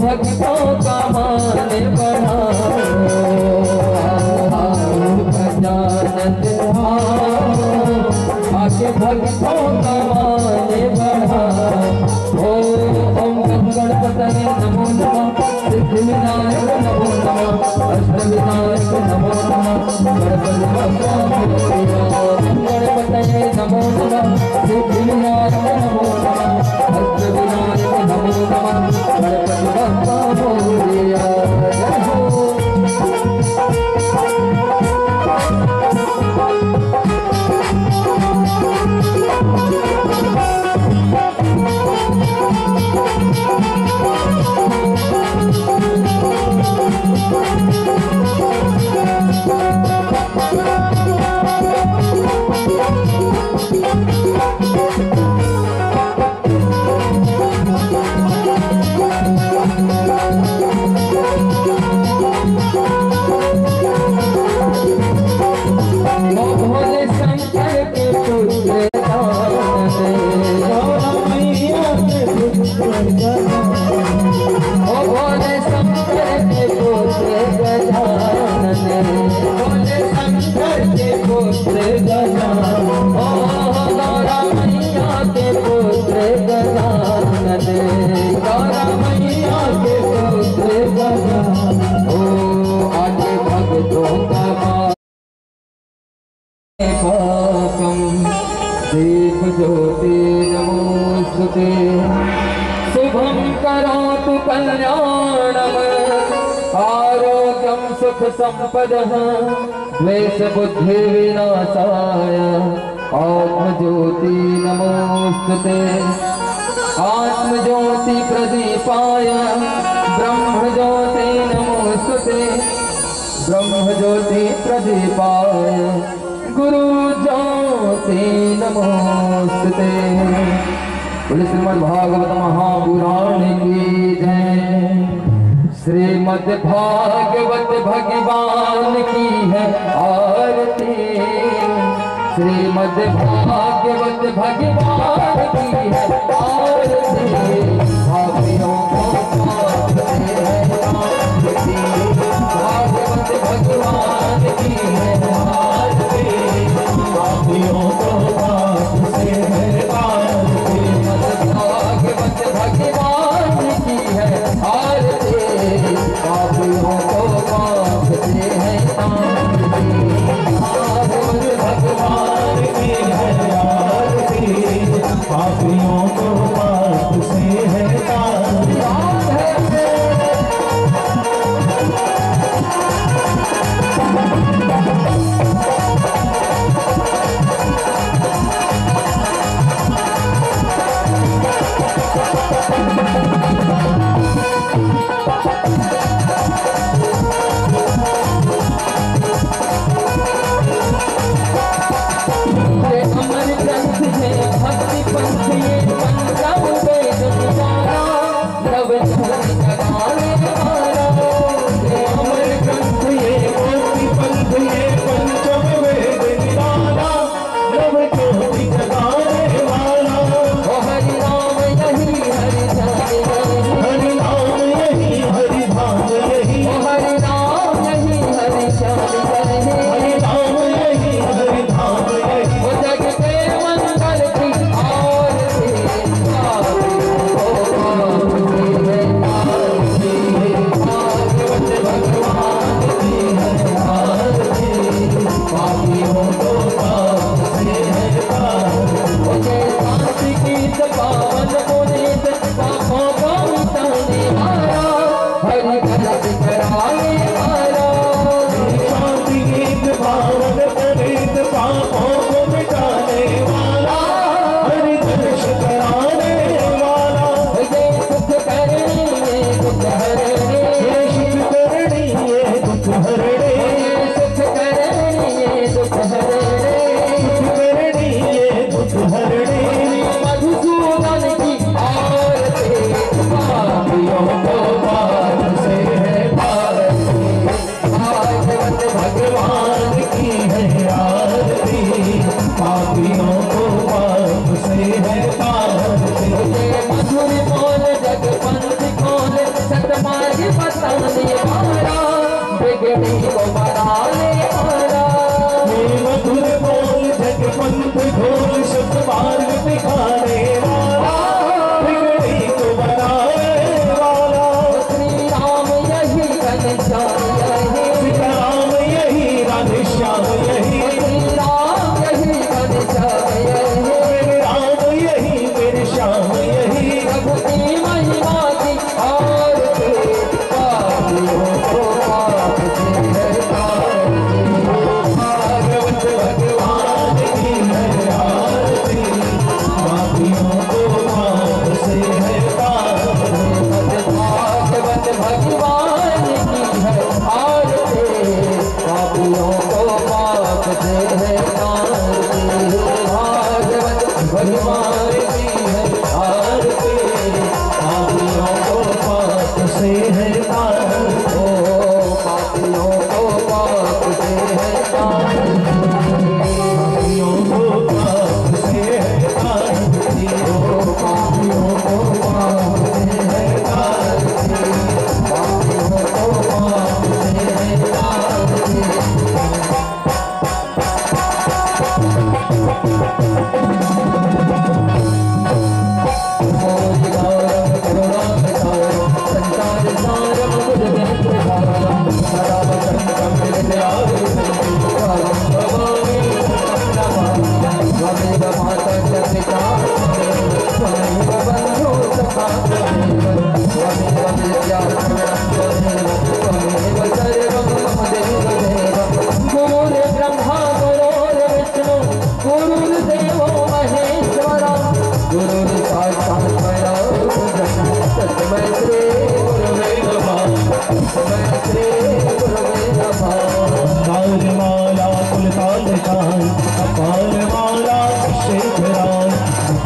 भक्तों का मान बढ़ाओ, गजानन आके भक्तों का मान बढ़ाओ। ओम गणपतये नमो नमः, सिद्धि विनायक नमो नमः, अष्ट विनायक नमो नमः, गणपति बप्पा मोरया। गणपतये नमो नमः, सिद्धि विनायक नमो नमः, अष्ट विनायक नमो नमः, गणपति बप्पा मोरया। जय हो। दीप ज्योति नमोस्तुते, शुभं करोतु कल्याणम्, आरोग्यं सुख संपदः, द्वेष बुद्धि विनाशाय, आत्मज्योति नमोस्तुते। आत्मज्योति प्रदीपाय ब्रह्मज्योति नमोस्तुते, ब्रह्मज्योति प्रदीपाय गुरु ज्योति नमोस्तुते। बोले श्रीमद् भागवत महापुराण की जय। श्रीमद् भागवत भगवान की है आरती, श्रीमद् भागवत भगवान की है आरती, भावियों को भागवत भगवान की है आरती, भावियों को बाप से है आरती। भागवत भगवान की है आरती, भावियों को बाप से है आरती। भागवत भगवान की है आरती, भावियों को बाप से है आरती।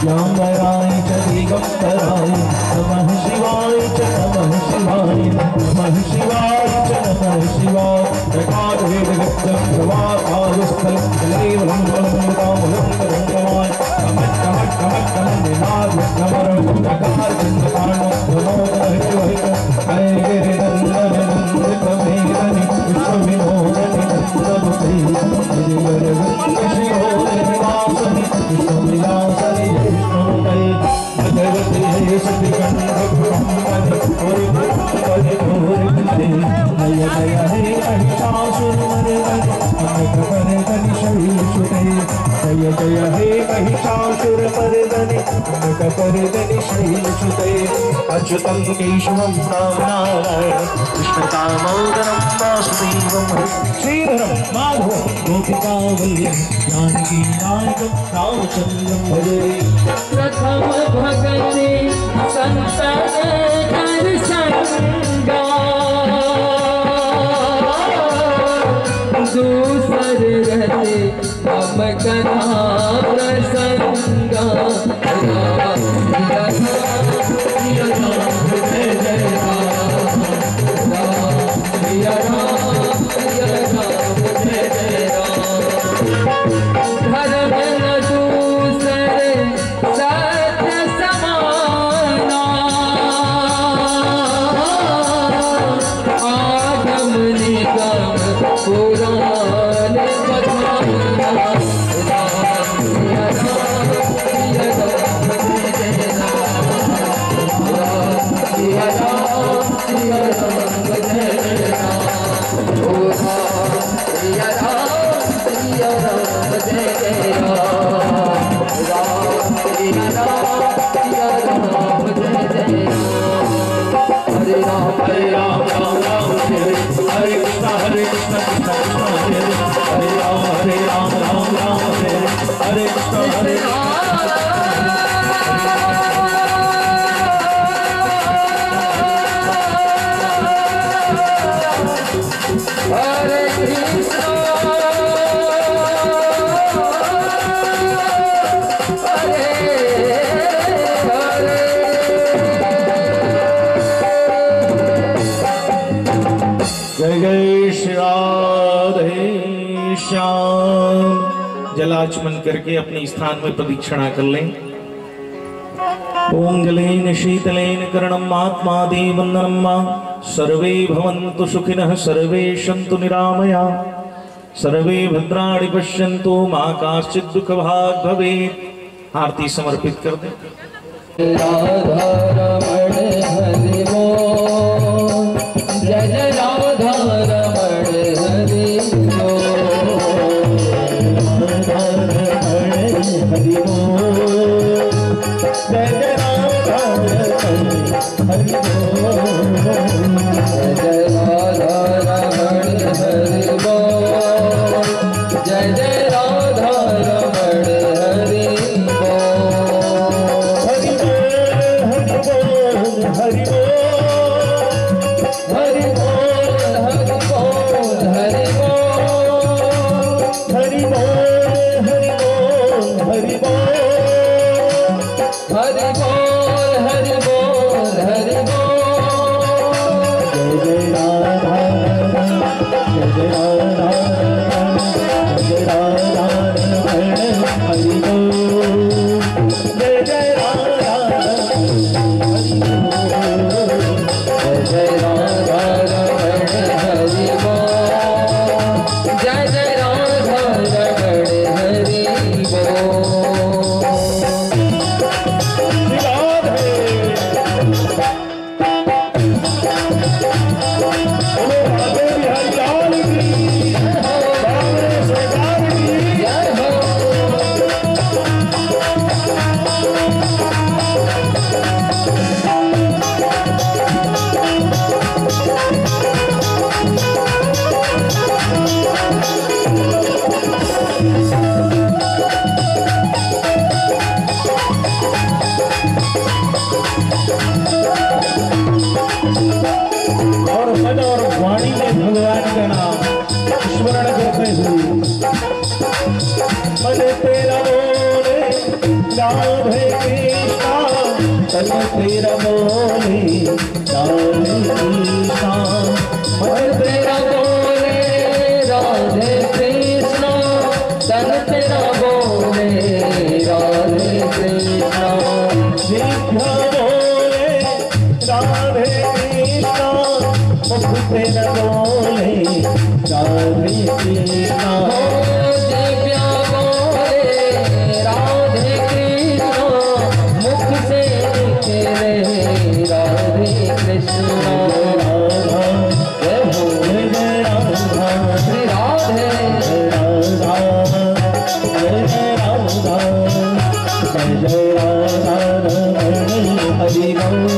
श्यामराय च दिगंबराय नमः शिवाय च नमः शिवाय नमः शिवाय च नमः शिवाय जगाधेदगत्यं प्रवाहावस्थलं जलेवलं बलमुदामुलंगरंगमाय कमट्कमट्कमट्कमन्दिनाद्यमरं जगार्जन्यकाणो धनोदहिवहित ऐगिरिनन्दननन्दितमेदनि विश्वविनोदनि नन्दमुखी गिरिवरवृक्षशिरोदनि निवासनि विष्णुविलासनि विष्णुदय भगवते सतिकण्ठब्रह्मणि पुरिपुष्पनि धूरिते नय नय हे महिषासुरमर्दनि अमृतपरदनि शैलसुते जय जय हे महिषासुरमर्दनि अमृतपरदनि शैलसुते अच्युतं केशवं नारायणं कृष्णदामोदरं वासुदेवं श्रीधरं माधवं गोपिकावल्लभं जानकी नायकं रामचन्द्रं भजे प्रथम भगति संतन दर्शनगा दूसर रहते हम कथा प्रसंगा जलाचमन करके अपने स्थान में प्रदक्षिणा कर लें। ओम जलेन शीतलेन करणम आत्मादि वंदनम मा सर्वे भवन्तु सुखिनः सर्वे सन्तु निरामया सर्वे भद्राणि पश्यन्तु मा काश्चित् दुःखभाग् भवेत्। आरती समर्पित कर दें। राधा रमण हरि बोल जय जय राधा रमण हरि हरि बोल जय जय राधा हरि बोल जय राधा रमण हरि बोल जय जय राधा रमण हरि बोल हरि बोल हरि बोल हरि बोल हरि बोल हरि बोल हरि बोल हरि बोल हरि बोल हरि बोल हरि बोल हरि बोल जय जय राधा जय जय राधा जय राधा हरि बोल जय जय राधा हरि बोल जय राधा रमण हरि बोल जय जय राधा रमण हरि बोल राधे राधे बिहारी लाल की तन तेरा बोले राधे कृष्णा मन तेरा बोले राधे कृष्णा तन तेरा बोले राधे कृष्णा जिह्वा बोले राधे कृष्णा मुख तेरा बोले राधे कृष्णा जय जय राधा रमण हरि बोल।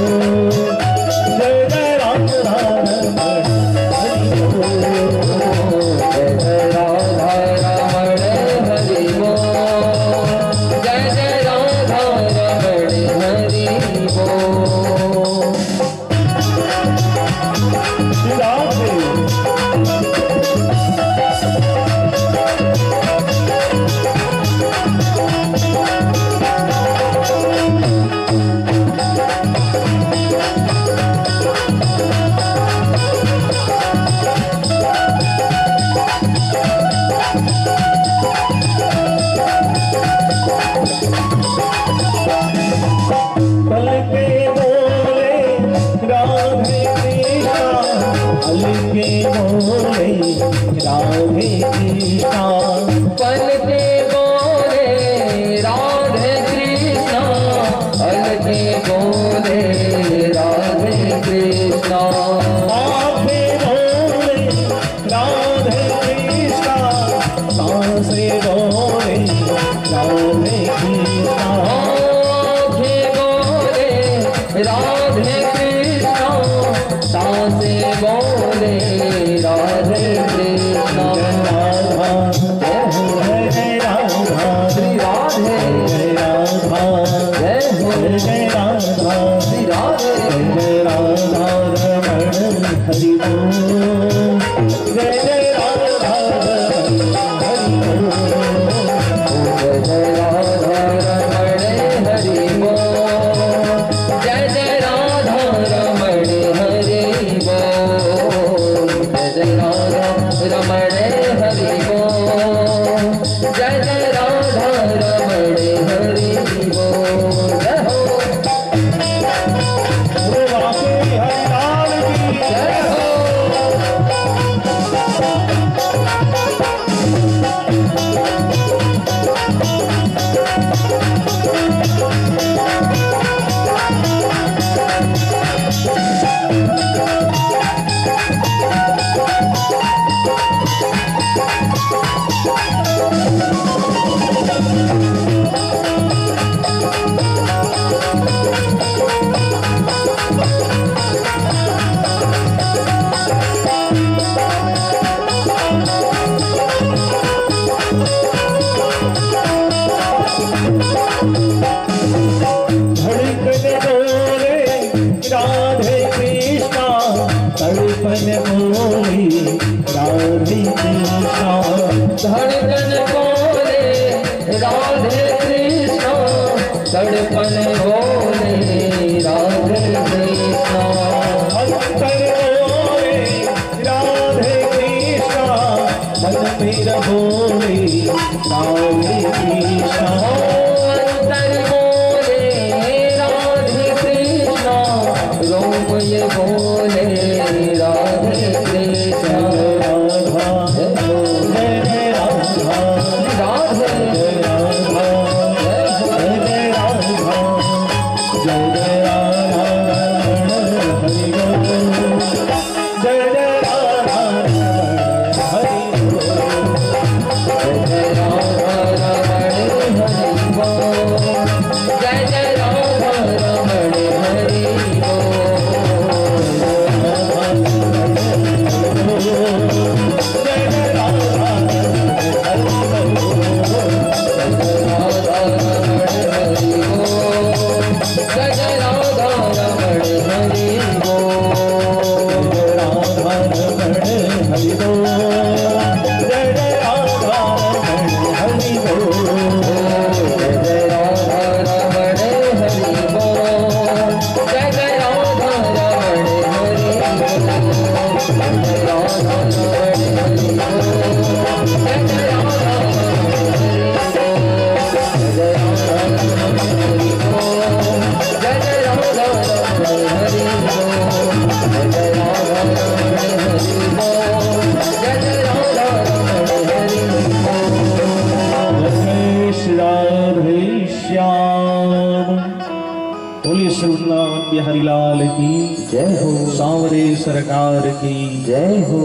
बोलिए श्री वृंदावन बिहारी लाल की जय हो। सांवरे सरकार की जय हो।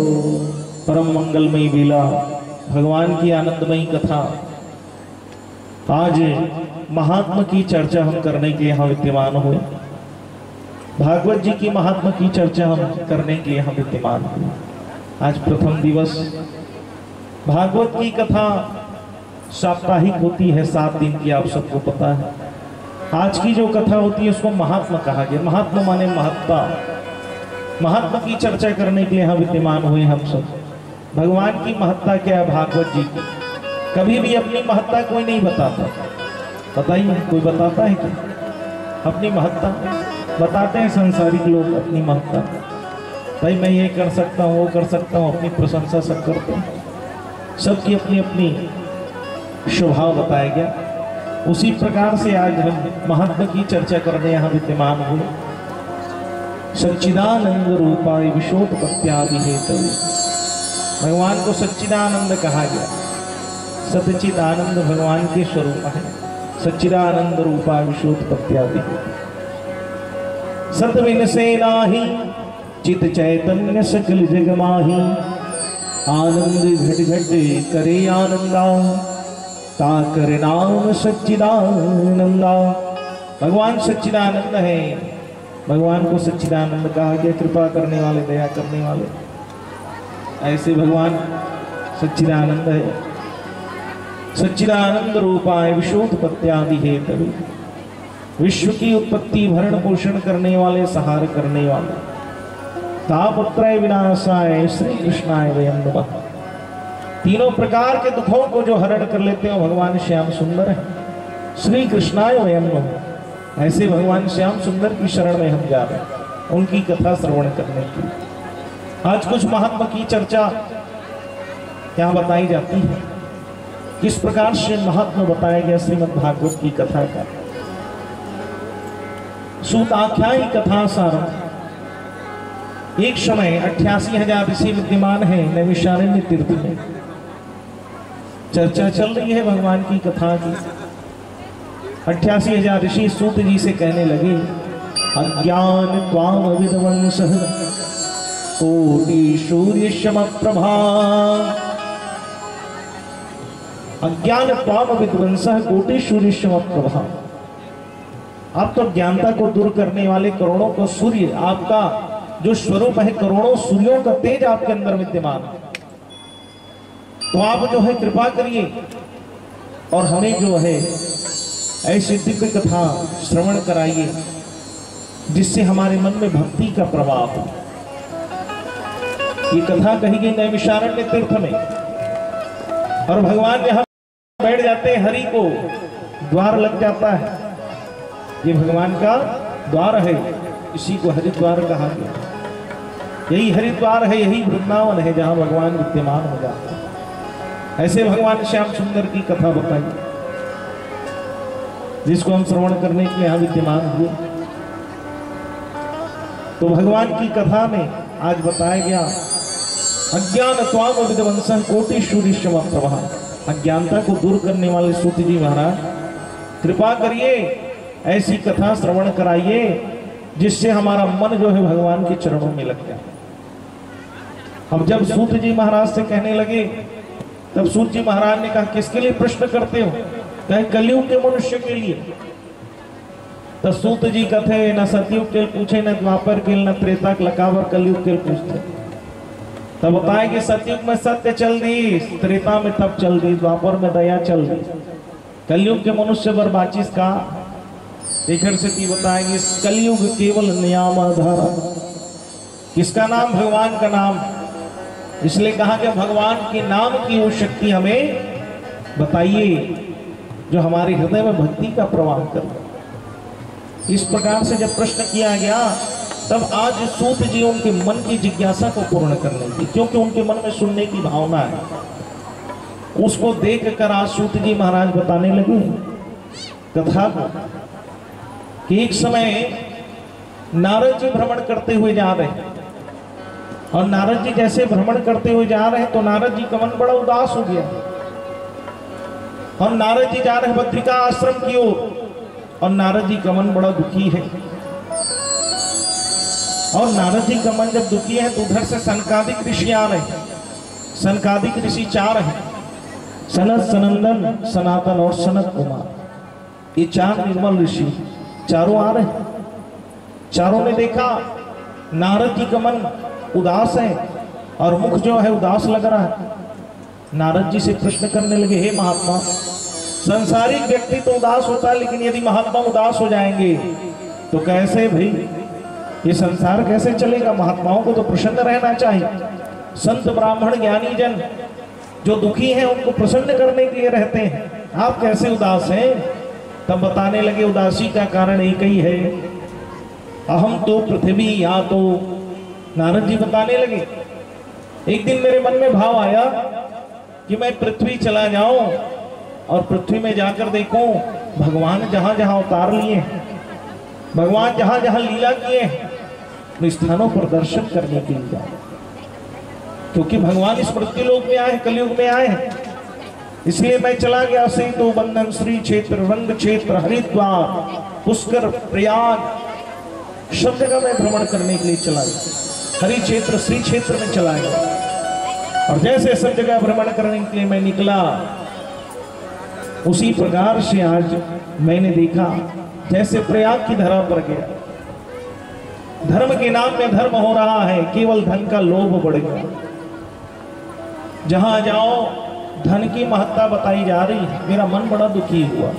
परम मंगलमयी बेला, भगवान की आनंदमयी कथा। आज महात्मा की चर्चा हम करने के यहाँ विद्यमान हुए। भागवत जी की महात्मा की चर्चा हम करने के लिए यहाँ विद्यमान हुए। आज प्रथम दिवस। भागवत की कथा साप्ताहिक होती है, 7 दिन की, आप सबको पता है। आज की जो कथा होती है उसको महात्मा कहा गया। महात्मा माने महत्ता। महात्मा की चर्चा करने के लिए यहाँ विद्यमान हुए हम सब। भगवान की महत्ता क्या है भागवत जी की? कभी भी अपनी महत्ता कोई नहीं बताता। बताइए, कोई बताता है क्या अपनी महत्ता? बताते हैं संसारिक लोग अपनी महत्ता। भाई मैं ये कर सकता हूँ, वो कर सकता हूँ, अपनी प्रशंसा सब करते हैं। सबकी अपनी अपनी स्वभाव बताया गया। उसी प्रकार से आज हम महात्मा की चर्चा करने यहाँ विद्यमान हुए। सच्चिदानंद रूपाय विशोत्पत्त्यादि हेतवे। भगवान को सच्चिदानंद कहा गया। सच्चिद आनंद भगवान के स्वरूप है। सच्चिदानंद रूपाय विशोत्पत्त्यादि हेतवे। सतविन से नाही चित चैतन्य सकल जग माही। आनंद घट घट करे आनंदा, ताकर नाम सच्चिदानंदा। भगवान सच्चिदानंद है। भगवान को सच्चिदानंद कहा गया। कृपा करने वाले, दया करने वाले, ऐसे भगवान सच्चिदानंद है। सच्चिदानंद रूपाय विशोत्पत्त्यादि हेतवे। विश्व की उत्पत्ति, भरण पोषण करने वाले, सहार करने वाले, तापत्रय विनाशाय श्री कृष्णाय वयं नमः। तीनों प्रकार के दुखों को जो हरण कर लेते हो भगवान श्याम सुंदर है। श्री कृष्णाय वयं नमः। ऐसे भगवान श्याम सुंदर की शरण में हम जा रहे हैं, उनकी कथा श्रवण करने की। आज कुछ महात्मा की चर्चा क्या बताई जाती है, किस प्रकार से महात्मा बताया गया श्रीमद् भागवत की कथा का। सूताख्यायी कथा सारम। एक समय 88,000 ऋषि विद्यमान है नैमिषारण्य तीर्थ में। चर्चा चल रही है भगवान की कथा की। 88,000 ऋषि सूत जी से कहने लगे, अज्ञान त्वाम विद्वंसः कोटि सूर्य सम प्रभा। अज्ञान त्वाम विद्वंसः कोटि सूर्य सम प्रभा। आप तो ज्ञानता को दूर करने वाले करोड़ों को सूर्य, आपका जो स्वरूप है करोड़ों सूर्यों का तेज आपके अंदर विद्यमान है। तो आप जो है कृपा करिए और हमें जो है ऐसी दिव्य कथा श्रवण कराइए जिससे हमारे मन में भक्ति का प्रवाह हो। ये कथा कही गई नैमिषारण्य तीर्थ में, और भगवान यहां बैठ जाते हैं। हरि को द्वार लग जाता है। ये भगवान का द्वार है, इसी को हरिद्वार कहा गया। यही हरिद्वार है, यही वृंदावन है जहां भगवान विद्यमान हो जाते हैं। ऐसे भगवान श्याम सुंदर की कथा बताई जिसको हम श्रवण करने के लिए यहां विद्यमान हुए। तो भगवान की कथा में आज बताया गया, अज्ञान त्वाम विद्वंसः कोटि सूर्य सम प्रभा। अज्ञानता को दूर करने वाले सूत जी महाराज कृपा करिए, ऐसी कथा श्रवण कराइए जिससे हमारा मन जो है भगवान के चरणों में लग जाए। हम जब सूत जी महाराज से कहने लगे, तब सूत जी महाराज ने कहा, किसके लिए प्रश्न करते हो? कहे कलयुग के मनुष्य के लिए। तो सूत जी कथे न सतयुग के पूछे, न द्वापर के, न त्रेता लकावर, कलयुग के पूछते। तब बताए कि सतयुग में सत्य चल दी, त्रेता में तप चल दी, द्वापर में दया चल दी, कलयुग के मनुष्य पर बाचिस का देखर से बताएंगे। कलयुग केवल नियामाधारा। किसका नाम? भगवान का नाम। इसलिए कहा कि भगवान के नाम की वो शक्ति हमें बताइए जो हमारे हृदय में भक्ति का प्रवाह करे। इस प्रकार से जब प्रश्न किया गया, तब आज सूत जी उनके मन की जिज्ञासा को पूर्ण करने की, क्योंकि उनके मन में सुनने की भावना है, उसको देख कर आज सूत जी महाराज बताने लगे कथा को कि एक समय नारद जी भ्रमण करते हुए जा रहे हैं, और नारद जी जैसे भ्रमण करते हुए जा रहे हैं तो नारद जी का मन बड़ा उदास हो गया। हम नारद जी जा रहे हैं बद्रिका आश्रम की ओर, और नारद जी का मन बड़ा दुखी है। और नारद जी का मन जब दुखी है तो उधर से सनकादिक ऋषि आ रहे हैं। सनकादिक ऋषि चार हैं, सनत, सनंदन, सनातन और सनत कुमार। ये चार निर्मल ऋषि चारों आ रहे हैं। चारों ने देखा नारद जी का मन उदास है और मुख जो है उदास लग रहा है। नारद जी से प्रश्न करने लगे, हे महात्मा, संसारिक व्यक्ति तो उदास होता है, लेकिन यदि महात्मा उदास हो जाएंगे तो कैसे भाई, ये संसार कैसे चलेगा? महात्माओं को तो प्रसन्न रहना चाहिए। संत ब्राह्मण ज्ञानी जन जो दुखी हैं उनको प्रसन्न करने के लिए रहते हैं, आप कैसे उदास हैं? तब बताने लगे, उदासी का कारण एक ही है, अहम तो पृथ्वी या तो। नारद जी बताने लगे, एक दिन मेरे मन में भाव आया कि मैं पृथ्वी चला जाऊं और पृथ्वी में जाकर देखूं भगवान जहां जहां अवतार लिए हैं, भगवान जहां जहां लीला किए हैं, उन स्थानों पर दर्शन करने के लिए जाऊं। क्योंकि भगवान इस मृत्युलोक में आए, कलयुग में आए हैं, इसलिए मैं चला गया। सेतु बंधन, श्री क्षेत्र, रंग क्षेत्र, हरिद्वार, पुष्कर, प्रयाग, सब जगह मैं भ्रमण करने के लिए चला गया। हरि क्षेत्र, श्री क्षेत्र में चला गया और जैसे सब जगह भ्रमण करने के लिए मैं निकला, उसी प्रकार से आज मैंने देखा जैसे प्रयाग की धरा पर गया। धर्म के नाम में धर्म हो रहा है, केवल धन का लोभ बढ़ गया। जहां जाओ धन की महत्ता बताई जा रही है, मेरा मन बड़ा दुखी हुआ।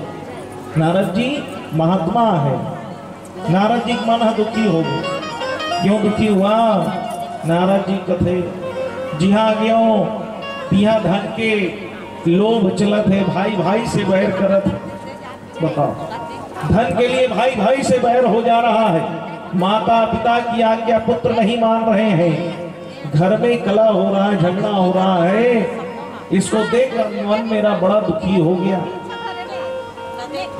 नारद जी महात्मा है, नारद जी मन दुखी हो गए। क्यों दुखी हुआ? नारद जी कथे जिहा गयो तिहा धन के लोभ चलत है, भाई भाई से बैर करत। बताओ, धन के लिए भाई भाई से बैर हो जा रहा है, माता पिता की आज्ञा पुत्र नहीं मान रहे हैं, घर में कला हो रहा है, झगड़ा हो रहा है। इसको देखकर मन मेरा बड़ा दुखी हो गया।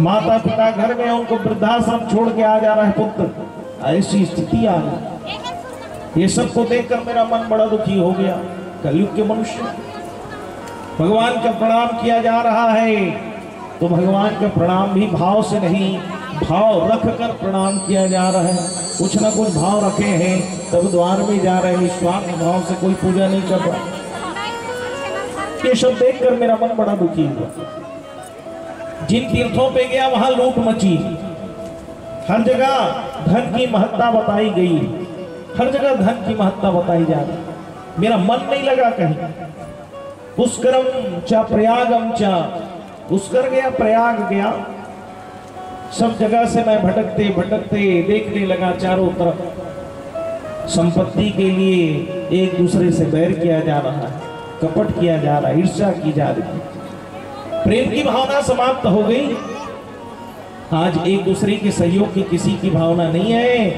माता पिता घर में, उनको वृद्धाश्रम छोड़ के आ जा रहा है पुत्र, ऐसी स्थिति आ गई। ये सब को देखकर मेरा मन बड़ा दुखी हो गया। कलयुग के मनुष्य, भगवान का प्रणाम किया जा रहा है तो भगवान का प्रणाम भी भाव से नहीं, भाव रख कर प्रणाम किया जा रहा है। कुछ ना कुछ भाव रखे हैं तब द्वार में जा रहे हैं, स्वार्थ भाव से कोई पूजा नहीं कर रहा। ये सब देखकर मेरा मन बड़ा दुखी हुआ। जिन तीर्थों पे गया वहां लूट मची, हर जगह धन की महत्ता बताई गई, हर जगह धन की महत्ता बताई जा रही। मेरा मन नहीं लगा कहीं। पुष्करम चा प्रयागम चा, पुष्कर गया, प्रयाग गया, सब जगह से मैं भटकते भटकते देखने लगा चारों तरफ संपत्ति के लिए एक दूसरे से बैर किया जा रहा है, कपट किया जा रहा है, ईर्ष्या की जा रही है, प्रेम की भावना समाप्त हो गई। आज एक दूसरे के सहयोग की किसी की भावना नहीं है।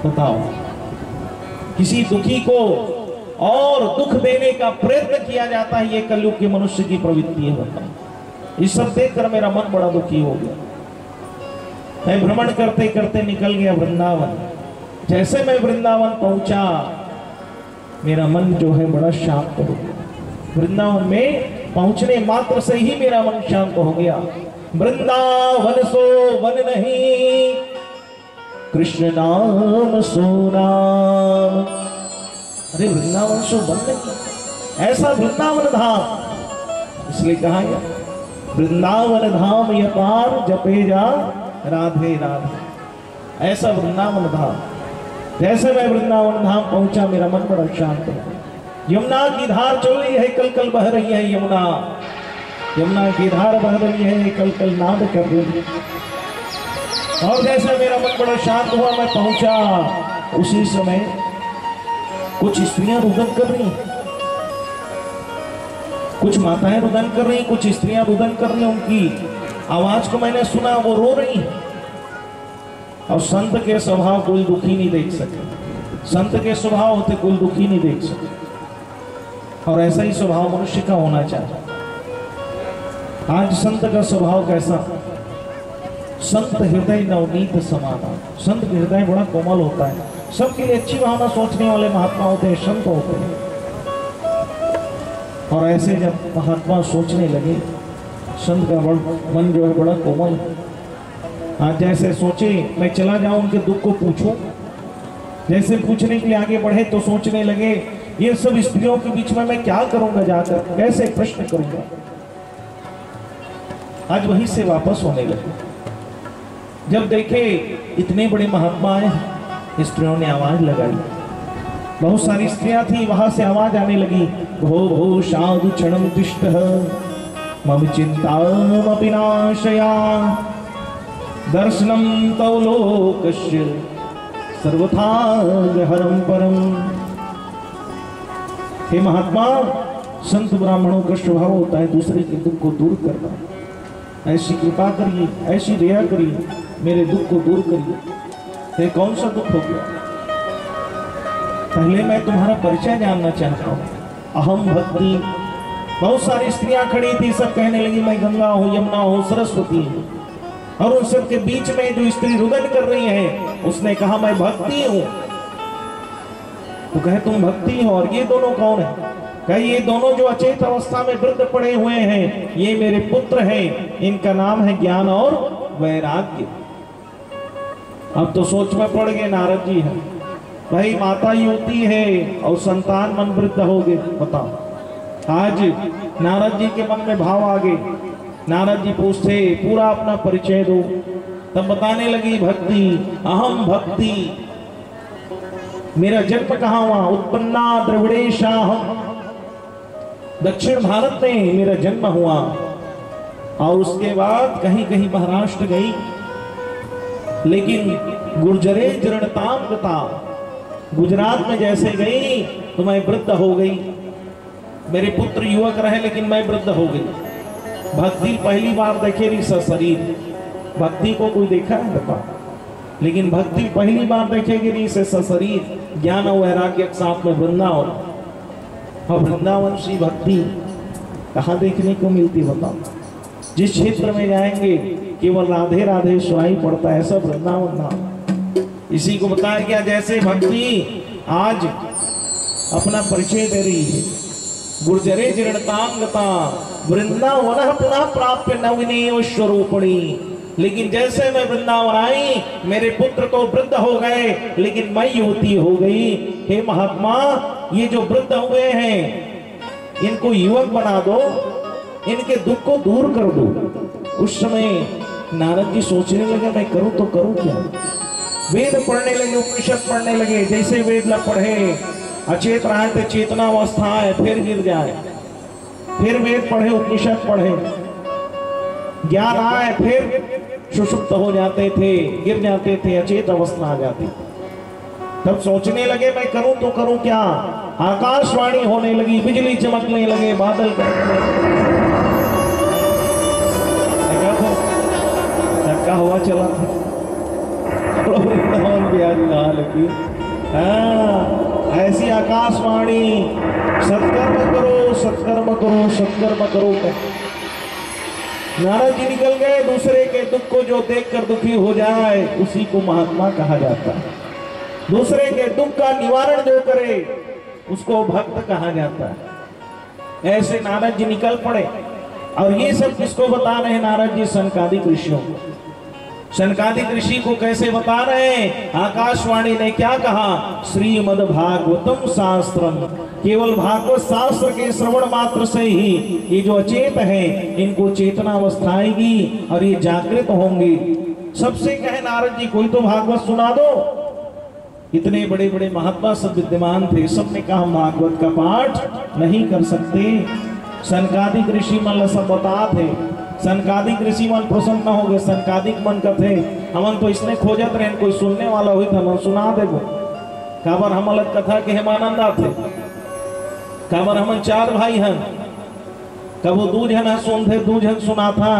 बताओ, किसी दुखी को और दुख देने का प्रयत्न किया जाता है, ये कलयुग के मनुष्य की प्रवृत्ति है। बताओ, इस सब देखकर मेरा मन बड़ा दुखी हो गया। मैं भ्रमण करते करते निकल गया वृंदावन। जैसे मैं वृंदावन पहुंचा, मेरा मन जो है बड़ा शांत हो गया। वृंदावन में पहुंचने मात्र से ही मेरा मन शांत हो गया। वृंदावन सो वन नहीं, कृष्ण नाम सो नाम। अरे वृंदावन सो वन नहीं, ऐसा वृंदावन धाम, इसलिए कहा गया वृंदावन धाम ये पार जपे जा राधे राधे। ऐसा वृंदावन धाम। जैसे मैं वृंदावन धाम पहुंचा, मेरा मन बड़ा शांत हो। यमुना की धार चल रही है, कल कल बह रही है यमुना, यमुना की धार बह रही है, कल कल नाद कर रही है। और जैसे मेरा मन बड़ा शांत हुआ, मैं पहुंचा, उसी समय कुछ स्त्रियां रुदन कर रही, कुछ माताएं रुदन कर रही, कुछ स्त्रियां रुदन कर रही। उनकी आवाज को मैंने सुना, वो रो रही। और संत के स्वभाव कोई दुखी नहीं देख सके, संत के स्वभाव होते कोई दुखी नहीं देख सके। और ऐसा ही स्वभाव मनुष्य का होना चाहिए। आज संत का स्वभाव कैसा? संत हृदय नवनीत समाना। संत का हृदय बड़ा कोमल होता है, सबके लिए अच्छी भावना सोचने वाले महात्मा होते हैं, संत होते हैं। और ऐसे जब महात्मा सोचने लगे, संत का मन जो है बड़ा कोमल, आज जैसे सोचे मैं चला जाऊं उनके दुख को पूछूं, जैसे पूछने के लिए आगे बढ़े तो सोचने लगे ये सब स्त्रियों के बीच में मैं क्या करूंगा, जाकर कैसे प्रश्न करूंगा। आज वहीं से वापस होने लगे। जब देखे इतने बड़े महात्मा आए, स्त्रियों ने आवाज लगाई, बहुत सारी स्त्रियां थी, वहां से आवाज आने लगी, भो भो साधु क्षणम तिष्ठ मम चिंतामपि नाशया दर्शनम तव लोकस्य सर्वथा हरम परम। हे महात्मा, संत ब्राह्मणों का स्वभाव होता है दूसरे के दुख को दूर करना। ऐसी कृपा करिए, ऐसी दया करिए, मेरे दुख को दूर करिए। ये कौन सा दुख हो गया? पहले मैं तुम्हारा परिचय जानना चाहता हूँ। अहम भक्ति। बहुत सारी स्त्रियां खड़ी थी, सब कहने लगी मैं गंगा हूँ, यमुना हूँ, सरस्वती हूँ। और उन सब के बीच में जो स्त्री रुदन कर रही है, उसने कहा मैं भक्ति हूँ। तो कहे तुम भक्ति हो, और ये दोनों कौन है? कहे ये दोनों जो अचेत अवस्था में वृद्ध पड़े हुए हैं, ये मेरे पुत्र हैं, इनका नाम है ज्ञान और वैराग्य। अब तो सोच में पड़ गए नारद जी है, भाई माता युवती है और संतान मन वृद्ध हो गए, बताओ। आज नारद जी के मन में भाव आ गए। नारद जी पूछते पूरा अपना परिचय दो, तब बताने लगी भक्ति, अहम भक्ति। मेरा जन्म कहाँ हुआ? उत्पन्ना द्रविड़ेशाहम, दक्षिण भारत में मेरा जन्म हुआ। और उसके बाद कहीं कहीं महाराष्ट्र गई, लेकिन गुर्जरे जरणताम गता, गुजरात में जैसे गई तो मैं वृद्ध हो गई। मेरे पुत्र युवक रहे लेकिन मैं वृद्ध हो गई। भक्ति पहली बार देखे रही सशरीर, भक्ति को कोई देखा है बता, लेकिन भक्ति पहली बार देखेगी नहीं से सशरीर, ज्ञान और वैराग्य के साथ में वृंदावन। और वृंदावन सी भक्ति कहाँ देखने को मिलती बताओ? जिस क्षेत्र में जाएंगे केवल राधे राधे सुनाई पड़ता है, सब वृंदावन नाम। इसी को बताया गया जैसे भक्ति आज अपना परिचय दे रही है। गुर्जरे जीर्णतांगता वृंदावन पुनः प्राप्य नवनीय स्वरूपणी। लेकिन जैसे मैं वृंदावन आई, मेरे पुत्र तो वृद्ध हो गए लेकिन मैं युवती हो गई। हे महात्मा, ये जो वृद्ध हुए हैं इनको युवक बना दो, इनके दुख को दूर कर दो। उस समय नारद जी सोचने लगे मैं करूं तो करूं क्या? वेद पढ़ने लगे, उपनिषद पढ़ने लगे। जैसे वेद ला पढ़े, अचेत रहा थे, चेतनावस्था है, फिर गिर जाए, फिर वेद पढ़े, उपनिषद पढ़े, ज्ञान आए, फिर सुषुप्त हो जाते थे, गिर जाते थे, अचेत अवस्था आ जाती। तब सोचने लगे मैं करूं तो करूं क्या? आकाशवाणी होने लगी, बिजली चमकने लगे, बादल धक्का हुआ चला था की। ऐसी आकाशवाणी, सत्कर्म करो, सत्कर्म करो, सत्कर्म करो। नारद जी निकल गए। दूसरे के दुख को जो देखकर दुखी हो जाए उसी को महात्मा कहा जाता है। दूसरे के दुख का निवारण जो करे उसको भक्त कहा जाता है। ऐसे नारद जी निकल पड़े। और ये सब किसको बता रहे हैं नारद जी? सनकादिक ऋषियों को। सनकादिक ऋषि को कैसे बता रहे हैं? आकाशवाणी ने क्या कहा? श्रीमद् भागवतम शास्त्रम। केवल भागवत शास्त्र के श्रवण मात्र से ही ये जो अचेत है इनको चेतना अवस्था आएगी और ये जागृत होंगे। सबसे कहे नारद जी कोई तो भागवत सुना दो। इतने बड़े बड़े महात्मा सब विद्यमान थे, सबने कहा हम भागवत का पाठ नहीं कर सकते। सनकादिक ऋषि मन सब बता थे। सनकादिक ऋषि मन प्रसन्न हो गए। सनकादिक मन कथे हमन तो इसने खोजत रहे, कोई सुनने वाला हुई था, सुना देगो। काबर हम अलग कथा के हेमानंदा थे। काबर हमन 4 भाई हैं, कबो 2 जन सुनते 2 जन सुना था,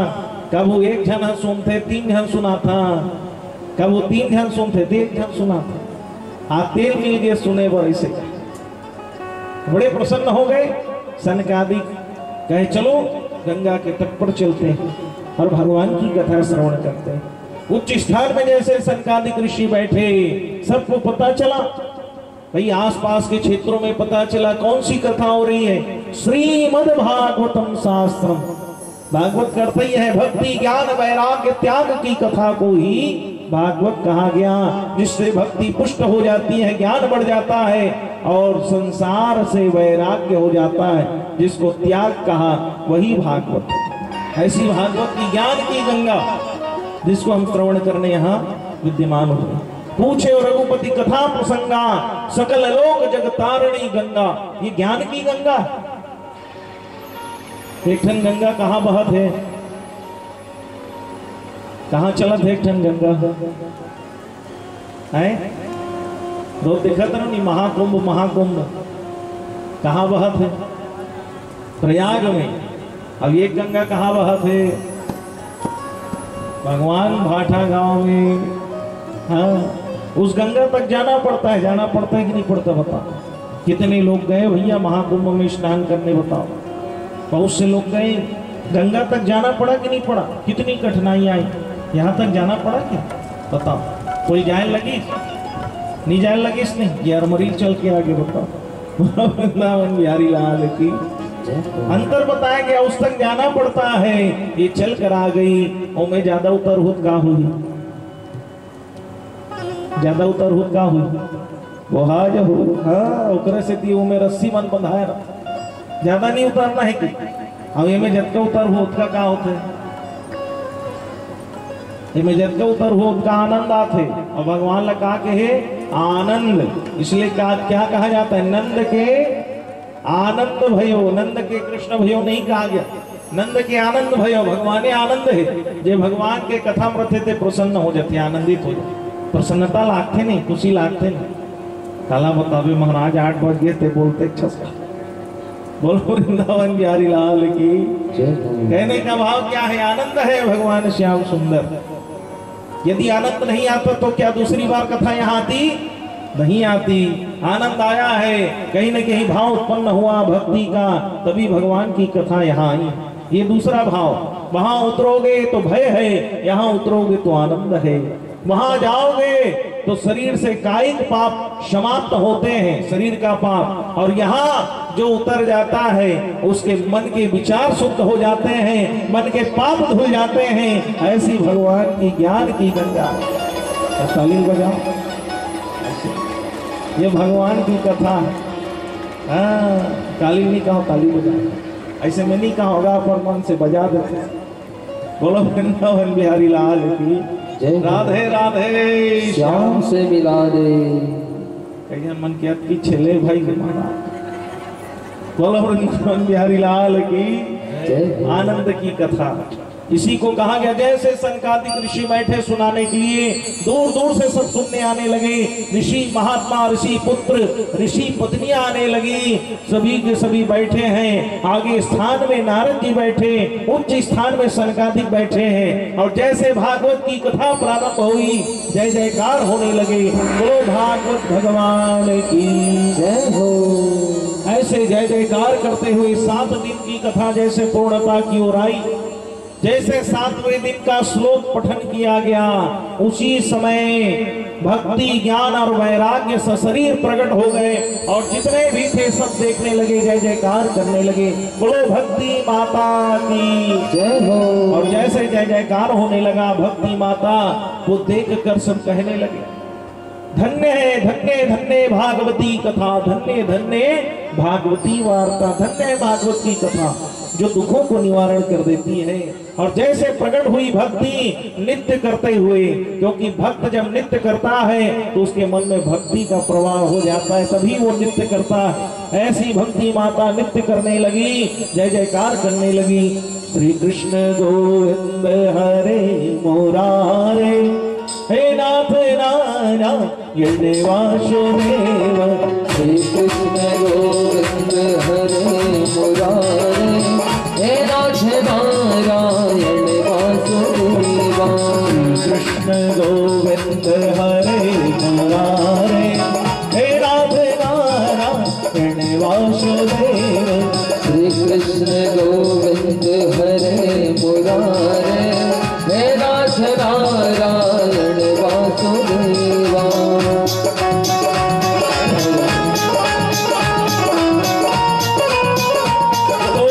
कबो 1 जन सुनते 3 जन सुना था, कबो 3 जन सुनते 1 जन सुना था। हाँ, तेल मिल गए सुने बर। इसे बड़े प्रसन्न हो गए। सनकादिक कहे चलो गंगा के तट पर चलते हैं और भगवान की कथा श्रवण करते हैं। उच्च स्थान में जैसे सनकादिक ऋषि बैठे, सबको पता चला भाई, आसपास के क्षेत्रों में पता चला कौन सी कथा हो रही है? श्रीमद् भागवतम शास्त्रम। भागवत करते ही है। भक्ति ज्ञान वैराग्य त्याग की कथा को ही भागवत कहा गया, जिससे भक्ति पुष्ट हो जाती है, ज्ञान बढ़ जाता है और संसार से वैराग्य हो जाता है, जिसको त्याग कहा वही भागवत। ऐसी भागवत की ज्ञान की गंगा जिसको हम श्रवण करने यहाँ विद्यमान हुए। पूछे और रघुपति कथा प्रसंगा, सकल लोक जगतारणी गंगा, ये ज्ञान की गंगा। एक ठन गंगा कहाँ बहत है, कहाँ चलत है एक ठन गंगा है? रोज दिखत नहीं महाकुंभ, महाकुंभ कहाँ बहत है? प्रयाग में। अब ये गंगा कहाँ बहत है? भगवान भाटा गांव में। हाँ, उस गंगा तक जाना पड़ता है, जाना पड़ता है कि नहीं पड़ता? बताओ कितने लोग गए भैया महाकुंभ में स्नान करने? बताओ बहुत से लोग गए। गंगा तक जाना पड़ा कि नहीं पड़ा? कितनी कठिनाइयां आई, यहाँ तक जाना पड़ा क्या? बताओ कोई जाने लगी? नहीं जाने लगी इसने? ये अरमरील चल के आगे बताओ। वृंदावन बिहारी लाल की अंतर बताया गया, उस तक जाना पड़ता है। ये चल कर आ गई और मैं ज्यादा उतर हुत का हुई, ज्यादा उतर हुत का हुई वो हाज हो। हाँ, ओकरे से दी में रस्सी मन बंधाए ना, ज्यादा नहीं उतरना है कि अब ये में जब का उतर हो उसका क्या होते, ये में जब का उतर हो उसका आनंद आते। और भगवान ने कहा के है आनंद, इसलिए क्या कहा जाता है? नंद के आनंद भयो, नंद के कृष्ण भयो नहीं कहा गया, नंद के आनंद भयो। भगवान आनंद है, जे भगवान के कथा मृत्य थे प्रसन्न हो जाते, आनंदित हो जाते, प्रसन्नता लागते नहीं, खुशी लागते नहीं। काला बतावे महाराज 8 बज गए थे, बोलते छसका बोलो वृंदावन बिहारी लाल की। कहने का भाव क्या है? आनंद है भगवान श्याम सुंदर। यदि आनंद नहीं आता तो क्या दूसरी बार कथा यहाँ आती? नहीं आती। आनंद आया है, कहीं न कहीं भाव उत्पन्न हुआ भक्ति का, तभी भगवान की कथा यहाँ आई। ये दूसरा भाव, वहां उतरोगे तो भय है, यहाँ उतरोगे तो आनंद है। वहां जाओगे तो शरीर से कायिक पाप समाप्त होते हैं, शरीर का पाप, और यहाँ जो उतर जाता है उसके मन के विचार शुद्ध हो जाते हैं, मन के पाप धुल जाते हैं। ऐसी भगवान की ज्ञान की गंगा। ताली बजाओ, ये भगवान की कथा है। हाँ, ताली नहीं कहो, ताली बजाओ। ऐसे में नहीं कहा होगा, पर मन से बजा देते। बोलो वृंदावन बिहारी लाल की राधे राधे, श्याम से मिला दे। कहीं मन किया कि छेले भाई के महाराज। बोलो वृंदावन बिहारी लाल की आनंद की कथा। इसी को कहा गया, जैसे सनकादिक ऋषि बैठे सुनाने के लिए, दूर दूर से सब सुनने आने लगे। ऋषि महात्मा, ऋषि पुत्र, ऋषि पत्नियां आने लगी, सभी के सभी बैठे हैं। आगे स्थान में नारद जी बैठे, उच्च स्थान में सनकादिक बैठे हैं। और जैसे भागवत की कथा प्रारंभ हुई, जय जयकार होने लगे। बोलो भागवत भगवान की जय हो। ऐसे जय जयकार करते हुए 7 दिन की कथा जैसे पूर्णता की ओर आई, जैसे 7वें दिन का श्लोक पठन किया गया, उसी समय भक्ति ज्ञान और वैराग्य सशरीर प्रकट हो गए। और जितने भी थे सब देखने लगे, जय जयकार करने लगे। बोलो भक्ति माता की जय हो। और जैसे जय जयकार होने लगा, भक्ति माता को देख कर सब कहने लगे, धन्य है, धन्य धन्य भागवती कथा, धन्य धन्य भागवती वार्ता, धन्य है भागवत की कथा जो दुखों को निवारण कर देती है। और जैसे प्रकट हुई भक्ति नित्य करते हुए, क्योंकि भक्त जब नित्य करता है तो उसके मन में भक्ति का प्रवाह हो जाता है, तभी वो नित्य करता है। ऐसी भक्ति माता नित्य करने लगी, जय जयकार करने लगी। श्री कृष्ण गोविंद हरे मुरारे, हे नाथ नारायण वासुदेव। श्री कृष्ण गोविंद हरे मुरारे, हे नाथ नारायण वासुदेवा। श्री कृष्ण गोविंद हरे मुरारे, हे नाथ नारायण वासुदेव। श्री कृष्ण गोविंद हरे मुरारे, हे नाथ नारायण वासुदेवा।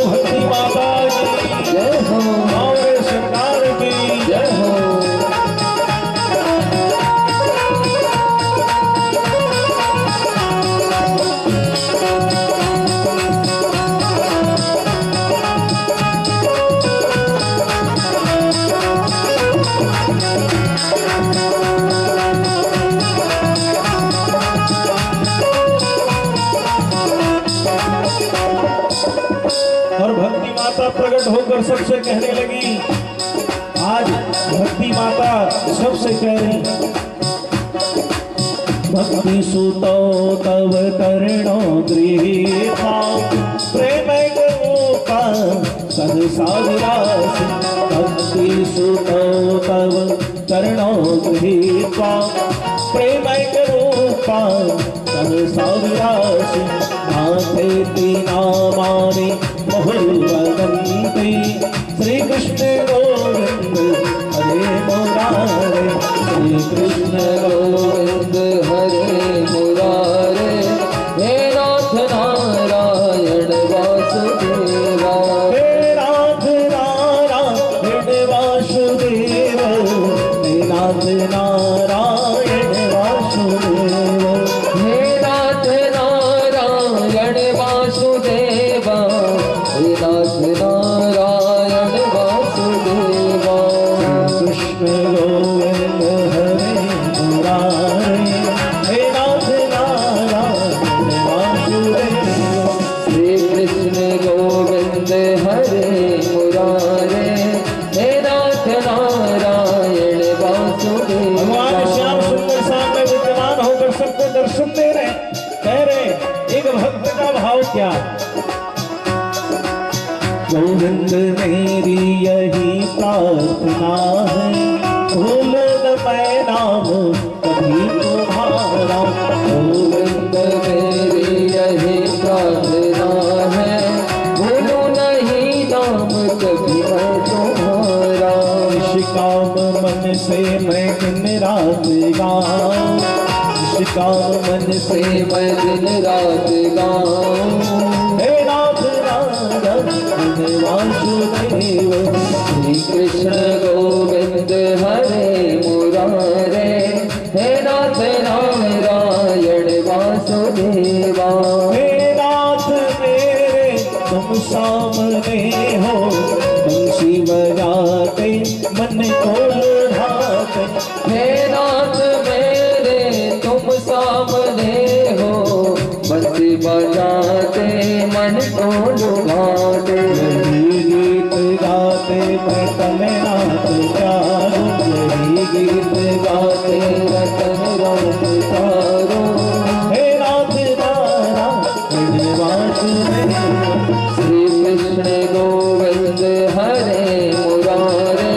भक्ति माता की जय हो। भक्ति सुतो तव करुणो गृहीता प्रेम गोपा सहसा विलासी भक्ति सुतो तव करुणो गृहीता प्रेम गोपा सहसा विलासी नाथे तीना माने बहुवदन्ति श्री कृष्ण गोविंद हरे मुरारे श्री कृष्ण गोविंद हरे मुरारे हे नाथ नारायण वासुदेवा हे नाथ नारायण वासुदेव हे नाथ नारायण वासुदेव हे नाथ नारायण वासुदेवा हे नाथ नारायण वासुदेवा कृष्ण गोविंद हरे मुरारे हे नाथ नारायण वासुदेव श्री कृष्ण गोविंद हरे मुरारे हे नाथ नारायण वासुदेवा भगवान श्याम सुंदर सामने विद्यमान होकर सबको दर्शन दे रहे कह रहे एक भक्त का भाव क्या गोविंद मेरी यही प्रार्थना है भूल न मैं नाम कभी तुम्हारा गोविंद मेरी यही प्रार्थना है भूलो नहीं नाम कभी मैं तुम्हारा निष्काम मन से मैं दिन रात गाऊं निष्काम मन से से मैं दिन रात गाऊं हे नाथ नारायण वासुदेव श्री कृष्ण गोविंद हरे मुरारे हे नाथ नारायण वासुदेवा हे नाथ मेरे तुम सामने हो बंसी बजाते मन को लुभाते हे नाथ मेरे तुम सामने हो बंसी बजाते मन को लुभाते यही गीत गाते मैं तने नाथ चारो यही गीत गाते रतन रात तारो हे नाथ नारायण वासुदेव श्री कृष्ण गोविंद हरे मुरारे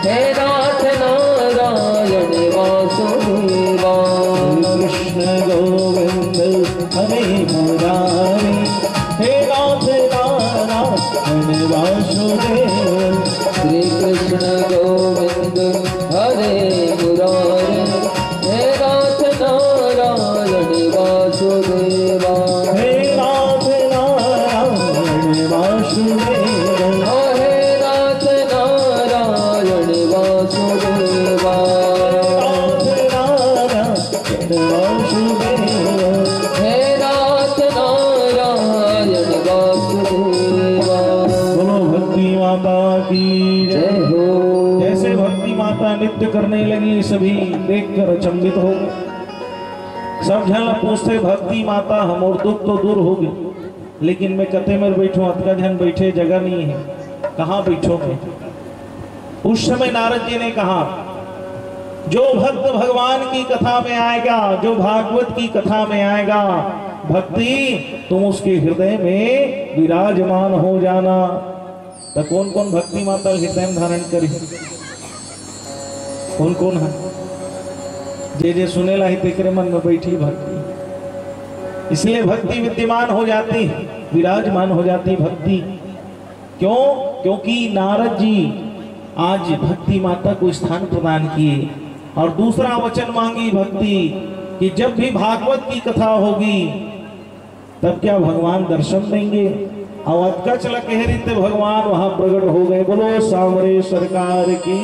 हे नाथ नारायण वासुदेवा कृष्ण गोविंद हरे मुरारी हे नाथ नारायण वासुदेव श्री कृष्ण गोविंद हरे मुरारे हे नाथ नारायण वासुदेवा हे नाथ नारायण वासुदेव हे नाथ नारायण वासुदेवा नाथ नारायण वासुदेव हे नाथ नारायण वासुदेवा बोलो भक्ति माता की जय। जय हो जैसे भक्ति माता नृत्य करने लगी सभी देखकर अचंभित हो गए सब जन पूछते भक्ति माता हम और दुख तो दूर हो गए लेकिन मैं कते में बैठूं अतका जन बैठे जगह नहीं है कहाँ बैठोगे उस समय नारद जी ने कहा जो भक्त भगवान की कथा में आएगा जो भागवत की कथा में आएगा भक्ति तुम उसके हृदय में विराजमान हो जाना तो कौन कौन भक्ति माता हृदय में धारण करी कौन कौन है जे सुनेला ही तेरे मन में बैठी भक्ति इसलिए भक्ति विद्यमान हो जाती विराजमान हो जाती भक्ति क्यों क्योंकि नारद जी आज भक्ति माता को स्थान प्रदान किए और दूसरा वचन मांगी भक्ति कि जब भी भागवत की कथा होगी तब क्या भगवान दर्शन देंगे और अतका चला कह रही थे भगवान वहां प्रकट हो गए बोलो सांवरे सरकार की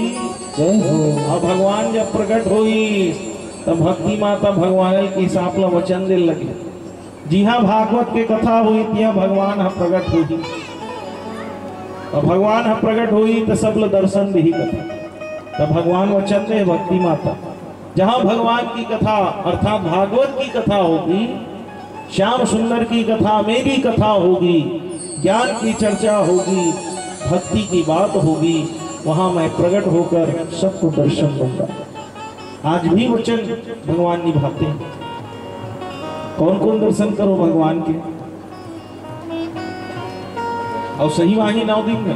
जय हो और भगवान जब प्रकट हुई तब भक्ति माता भगवान की सापला वचन दे लगे जी हाँ भागवत के कथा हुई तिया भगवान हम प्रकट हुई और भगवान हम प्रकट हुई तो सब लोग दर्शन भी कथा तब भगवान वचन दे भक्ति माता जहाँ भगवान की कथा अर्थात भागवत की कथा होगी श्याम सुंदर की कथा मेरी कथा होगी ज्ञान की चर्चा होगी भक्ति की बात होगी वहां मैं प्रकट होकर सबको दर्शन दूंगा आज भी वचन भगवान निभाते हैं। कौन कौन दर्शन करो भगवान के, और सही वही 9 दिन में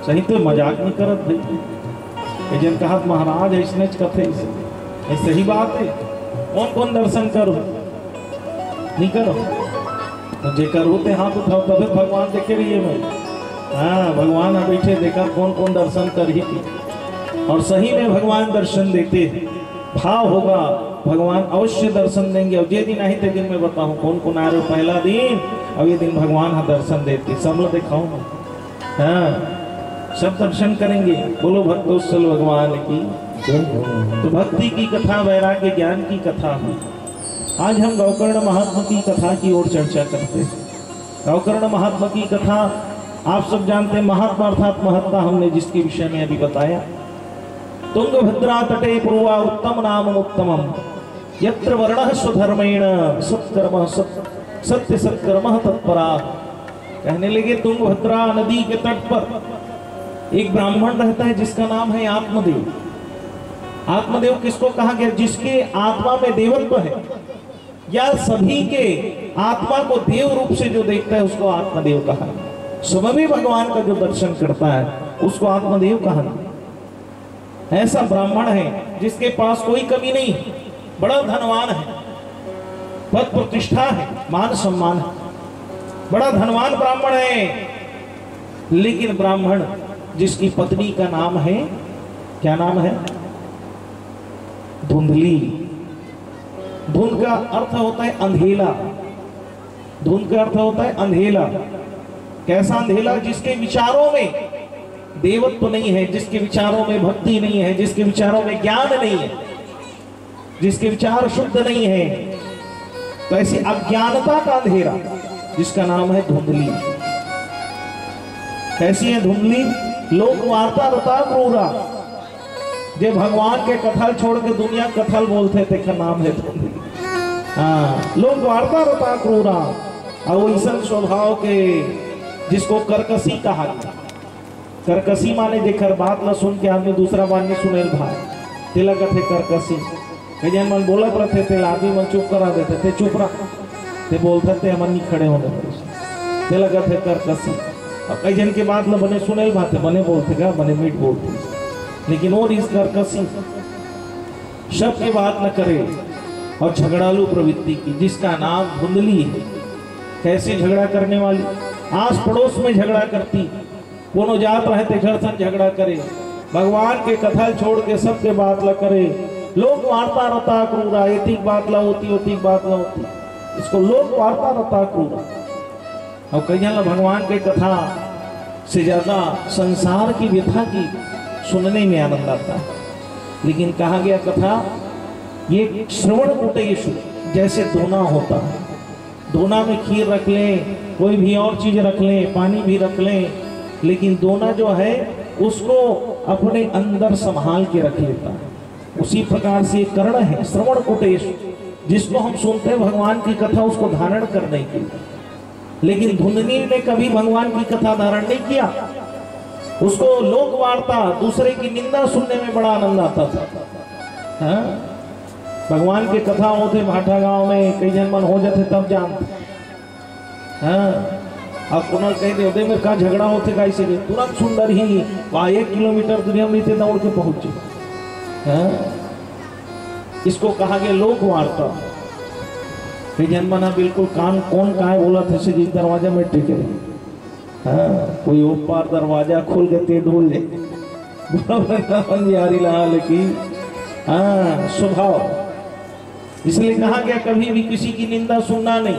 सही तो मजाक नहीं करत भाई। जन कहा महाराज ऐसने कथे ये सही बात है। कौन कौन दर्शन करो नहीं करो, तो जेकर होते हाथ उठाओ तबे भगवान देखे रहिए भाई। हाँ भगवान बैठे देखा कौन कौन दर्शन कर ही की, और सही में भगवान दर्शन देते हैं। भाव होगा भगवान अवश्य दर्शन देंगे। और जे दिन आई ते दिन में बताऊं कौन कौन आ रहे हो पहला दिन, अब ये दिन भगवान हाँ दर्शन देते सब लोग दिखाऊं। हाँ सब दर्शन करेंगे। बोलो भक्तोत्सल भगवान की। तो भक्ति की कथा, वैराग्य ज्ञान की कथा है। आज हम गौकर्ण महात्मा की कथा की ओर चर्चा करते हैं। गौकर्ण महात्मा की कथा आप सब जानते हैं। महात्मा अर्थात महत्ता हमने जिसके विषय में अभी बताया। तुंगभद्रा तटे पूर्वा उत्तम नाम उत्तमम यत्र वर्णः स्वधर्मेण सत्कर्म सत्य सत्कर्म तत्परा। कहने लगे तुंगभद्रा नदी के तट पर एक ब्राह्मण रहता है जिसका नाम है आत्मदेव। आत्मदेव किसको कहा गया? जिसके आत्मा में देवत्व है, या सभी के आत्मा को देव रूप से जो देखता है उसको आत्मदेव कहा। स्वयं भगवान का जो दर्शन करता है उसको आत्मदेव कहा। ऐसा ब्राह्मण है जिसके पास कोई कमी नहीं, बड़ा धनवान है, पद प्रतिष्ठा है, मान सम्मान है, बड़ा धनवान ब्राह्मण है। लेकिन ब्राह्मण जिसकी पत्नी का नाम है, क्या नाम है? धुंधली। धुंध का अर्थ होता है अंधेला। धुंध का अर्थ होता है अंधेला। कैसा अंधेला? जिसके विचारों में देवत्व नहीं है, जिसके विचारों में भक्ति नहीं है, जिसके विचारों में ज्ञान नहीं है, जिसके विचार शुद्ध नहीं है, तो ऐसी अज्ञानता का अंधेरा जिसका नाम है धुंधली। कैसी है धुंधली? लोक वार्ता रता क्रूरा। जो भगवान के कथल छोड़ के दुनिया कथल बोलते थे का नाम है धुंधली। हाँ, लोक वार्ता रता क्रूरा। और वो ऐसा स्वभाव के जिसको करकसी कहा गया। करकसी माने जेकर बात न सुन के आदमी दूसरा बात नहीं सुने भाई तिलक थे करकसी। कई मन बोलत रहते थे, आदमी मन चुप करा देते थे, चुप रहा ते बोलते थे हमन नहीं खड़े होने ते लगा थे करकसी। और कई जन के बात न बने सुने बात बने बोलते का बने मीठ बोलते। लेकिन और इस करकसी शब्द की बात न करे और झगड़ालू प्रवृत्ति की, जिसका नाम धुंधली है। कैसे झगड़ा करने वाली? आस पड़ोस में झगड़ा करती, कोनो जात रहते घर सन झगड़ा करे, भगवान के कथल छोड़ के सबके बात ला करे, लोक वार्ता रता क्रूरा। एतिक बात ला होती, ओतिक बात ला होती, इसको लोक वार्ता रता क्रूरा। और कहीं भगवान के कथा से ज्यादा संसार की व्यथा की सुनने में आनंद आता है। लेकिन कहा गया कथा ये श्रवण कुटेषु जैसे दोना होता है। दोना में खीर रख लें, कोई भी और चीज रख लें, पानी भी रख लें, लेकिन दोना जो है उसको अपने अंदर संभाल के रख लेता है। उसी प्रकार से कर्ण है श्रवण कुटेश, जिसको हम सुनते हैं भगवान की कथा उसको धारण करने के लिए। लेकिन धुंधली ने कभी भगवान की कथा धारण नहीं किया। उसको लोक वार्ता, दूसरे की निंदा सुनने में बड़ा आनंद आता था। हाँ? भगवान के कथा होते भाटा गांव में, कई जन मन हो जाते तब जानते। हाँ? अब कुनल कह दे मेरे का झगड़ा होते का इसे तुरंत सुंदर ही वहाँ 1 किलोमीटर दूरी हम नीचे दौड़ के पहुंचे। हाँ? इसको कहा गया लोक वार्ता। कई जन मना बिल्कुल कान कौन का बोला था से दरवाजा में टिके। हाँ? कोई ऊपर दरवाजा खोल के ते ढूंढ ले बिहारी लाल की। हाँ, स्वभाव। इसलिए कहा गया कभी भी किसी की निंदा सुनना नहीं,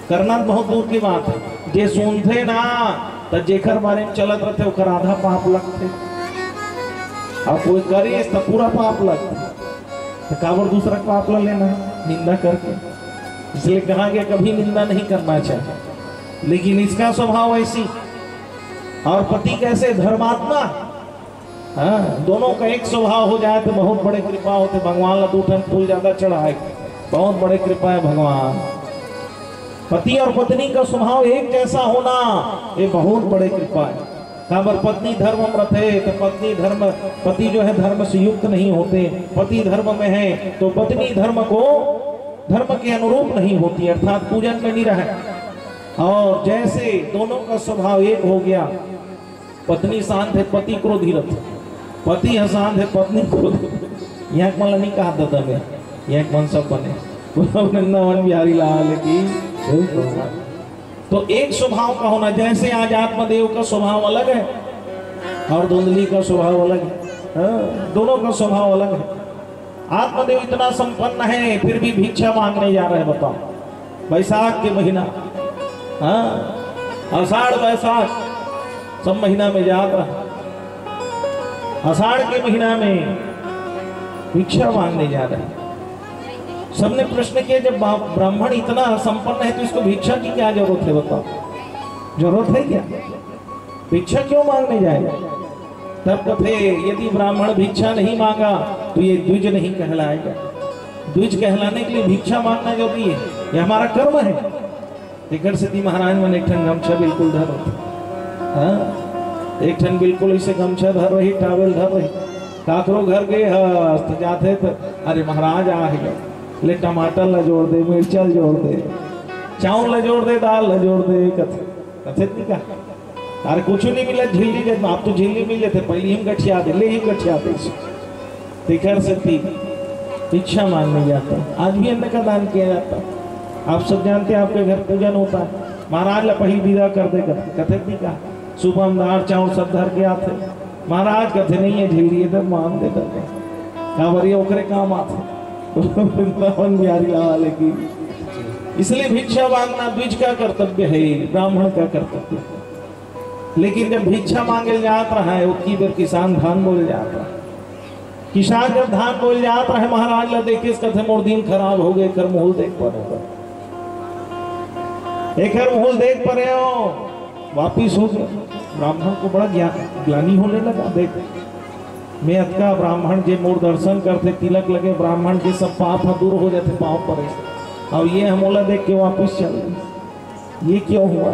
करना बहुत दूर की बात है। जे सुनते ना तो जेकर बारे में चलत रहते ओकर आधा पाप लगते, और कोई करे तो पूरा पाप लगते। तो काबर दूसरा पाप ला लेना निंदा करके। इसलिए कहा गया कभी निंदा नहीं करना चाहिए। लेकिन इसका स्वभाव ऐसी, और पति कैसे धर्मात्मा। हाँ, दोनों का एक स्वभाव हो जाए तो बहुत बड़े कृपा होते। भगवान ला 2 टन फूल ज्यादा चढ़ाए, बहुत बड़े कृपा है भगवान। पति और पत्नी का स्वभाव एक जैसा होना ये बहुत बड़े कृपा है। कहाँ पर पत्नी धर्म रथे, तो पत्नी धर्म, पति जो है धर्म से युक्त नहीं होते, पति धर्म में है तो पत्नी धर्म के अनुरूप नहीं होती, अर्थात पूजन में नहीं रहे। और जैसे दोनों का स्वभाव एक हो गया, पत्नी शांत है पति क्रोधित, पति है शांत है पत्नी क्रोधित। यहाँ मला नहीं कहा दादा में, यहाँ मन सब बने वृंदावन बिहारी लाल की। तो एक स्वभाव का होना, जैसे आज आत्मदेव का स्वभाव अलग है और धुंधली का स्वभाव अलग है, दोनों का स्वभाव अलग है। आत्मदेव इतना संपन्न है फिर भी भिक्षा मांगने जा रहे हैं, बताओ। बैसाख के महीना, आषाढ़ बैसाख सब महीना में जा रहा, आषाढ़ के महीना में भिक्षा मांगने जा रहे हैं। सबने प्रश्न किया, जब ब्राह्मण इतना संपन्न है तो इसको भिक्षा की क्या जरूरत है, बताओ। जरूरत है क्या, भिक्षा क्यों मांगने जाएगा? तब कथे यदि ब्राह्मण भिक्षा नहीं मांगा तो ये द्विज नहीं कहलाएगा। द्विज कहलाने के लिए भिक्षा मांगना जरूरी है, ये हमारा कर्म है। टिकट सिद्धि महाराज मैंने एक ठन गमछा बिल्कुल धर, एक ठन बिल्कुल इसे गमछा धर रही, टावेल धर रही, काकरो घर गए हस्त जाते तो अरे महाराज आ गए, ले टमाटर ला जोड़ दे, मिर्चा जोड़ दे, चावल ला जोड़ दे, दाल ला जोड़ दे, कथे का अरे कुछ नहीं मिला, झिल्ली जब आप तो झिल्ली मिले थे पहले हम गठिया दे, ले ही गठिया दे। तिखर से भिक्षा मांगने जाता, आज भी अन्न का दान किया जाता। आप सब जानते हैं आपके घर पूजन होता है, महाराज ला पहली विदा कर दे, कथे का सुबह हम दाल चावल सब धर के आते, महाराज कथे नहीं है झिल्ली इधर मान दे कावरिया ओकरे काम आते वृंदावन बिहारी वाले की। इसलिए भिक्षा मांगना द्विज का कर्तव्य है, ब्राह्मण का कर्तव्य है। लेकिन जब भिक्षा मांगे जात रहा है उतनी देर किसान धान बोल जाता है, किसान जब धान बोल जाता है महाराज ला देखे कथे मोर दिन खराब हो गए, कर मोहल देख पर एक मोहल देख पर वापिस हो गया। ब्राह्मण को बड़ा ज्ञानी होने लगा, देख मैं अतका ब्राह्मण जे मोर दर्शन करते तिलक लगे, ब्राह्मण के सब पाप दूर हो जाते पाँव पर, अब ये हमोला देख के वापिस चल गए, ये क्यों हुआ?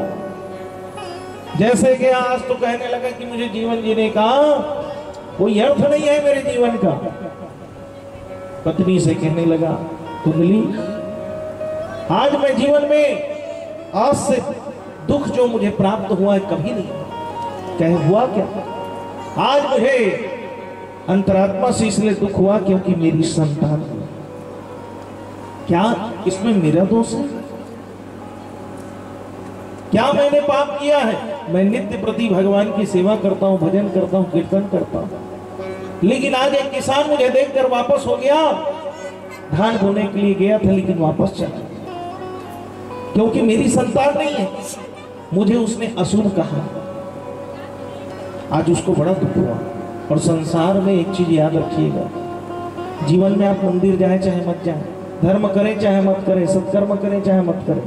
जैसे कि आज तो कहने लगा कि मुझे जीवन जीने का कोई अर्थ नहीं है मेरे जीवन का। पत्नी से कहने लगा, कुंडली आज मैं जीवन में आज से दुख जो मुझे प्राप्त हुआ है कभी नहीं। कह हुआ क्या? आज मुझे अंतरात्मा से इसलिए दुख हुआ क्योंकि मेरी संतान, क्या इसमें मेरा दोष है? क्या मैंने पाप किया है? मैं नित्य प्रति भगवान की सेवा करता हूं, भजन करता हूं, कीर्तन करता हूं, लेकिन आज एक किसान मुझे देखकर वापस हो गया, धान बोने के लिए गया था लेकिन वापस चला क्योंकि मेरी संतान नहीं है, मुझे उसने असुर कहा। आज उसको बड़ा दुख हुआ। और संसार में एक चीज याद रखिएगा, जीवन में आप मंदिर जाए चाहे मत जाए, धर्म करें चाहे मत करें, सत्कर्म करें चाहे मत करें,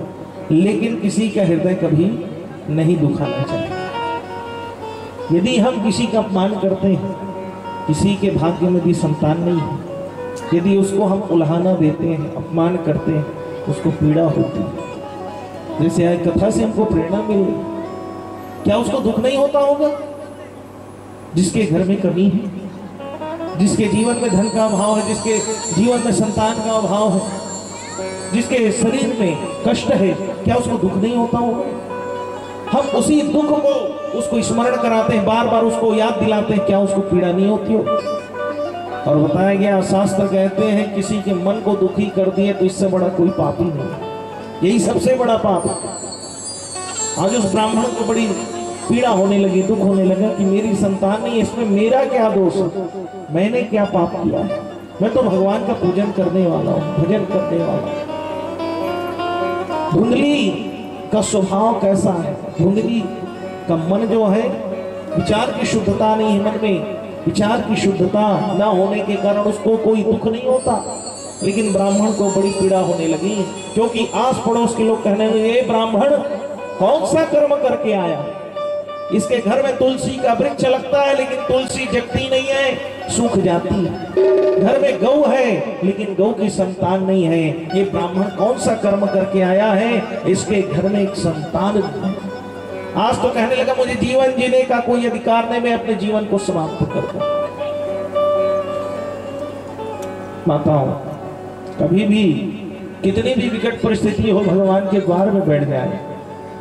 लेकिन किसी का हृदय कभी नहीं दुखाना चाहिए। यदि हम किसी का अपमान करते हैं, किसी के भाग्य में भी संतान नहीं है, यदि उसको हम उल्हाना देते हैं, अपमान करते हैं, उसको पीड़ा होती है। जैसे आज कथा से हमको प्रेरणा मिल रही, क्या उसको दुख नहीं होता होगा? जिसके घर में कमी है, जिसके जीवन में धन का अभाव है, जिसके जीवन में संतान का अभाव है, जिसके शरीर में कष्ट है, क्या उसको दुख नहीं होता होगा? हम उसी दुख को उसको स्मरण कराते हैं, बार बार उसको याद दिलाते हैं, क्या उसको पीड़ा नहीं होती हो? और बताया गया, शास्त्र कहते हैं किसी के मन को दुखी कर दिए तो इससे बड़ा कोई पाप ही नहीं, यही सबसे बड़ा पाप है। आज उस ब्राह्मण को बड़ी पीड़ा होने लगी, दुख होने लगा कि मेरी संतान नहीं, इसमें मेरा क्या दोष है? मैंने क्या पाप किया है? मैं तो भगवान का पूजन करने वाला हूँ, भजन करने वाला हूँ। धुंधली का स्वभाव कैसा है? धुंधली का मन जो है, विचार की शुद्धता नहीं है मन में, विचार की शुद्धता न होने के कारण उसको कोई दुख नहीं होता, लेकिन ब्राह्मण को बड़ी पीड़ा होने लगी क्योंकि आस पड़ोस के लोग कहने लगे, ये ब्राह्मण कौन सा कर्म करके आया? इसके घर में तुलसी का वृक्ष लगता है लेकिन तुलसी जगती नहीं है, सूख जाती है। घर में गौ है लेकिन गौ की संतान नहीं है। ये ब्राह्मण कौन सा कर्म करके आया है? इसके घर में एक संतान नहीं है। आज तो कहने लगा मुझे जीवन जीने का कोई अधिकार नहीं, मैं अपने जीवन को समाप्त कर दूं। माताओं, कभी भी कितनी भी विकट परिस्थिति हो, भगवान के द्वार में बैठ जाए,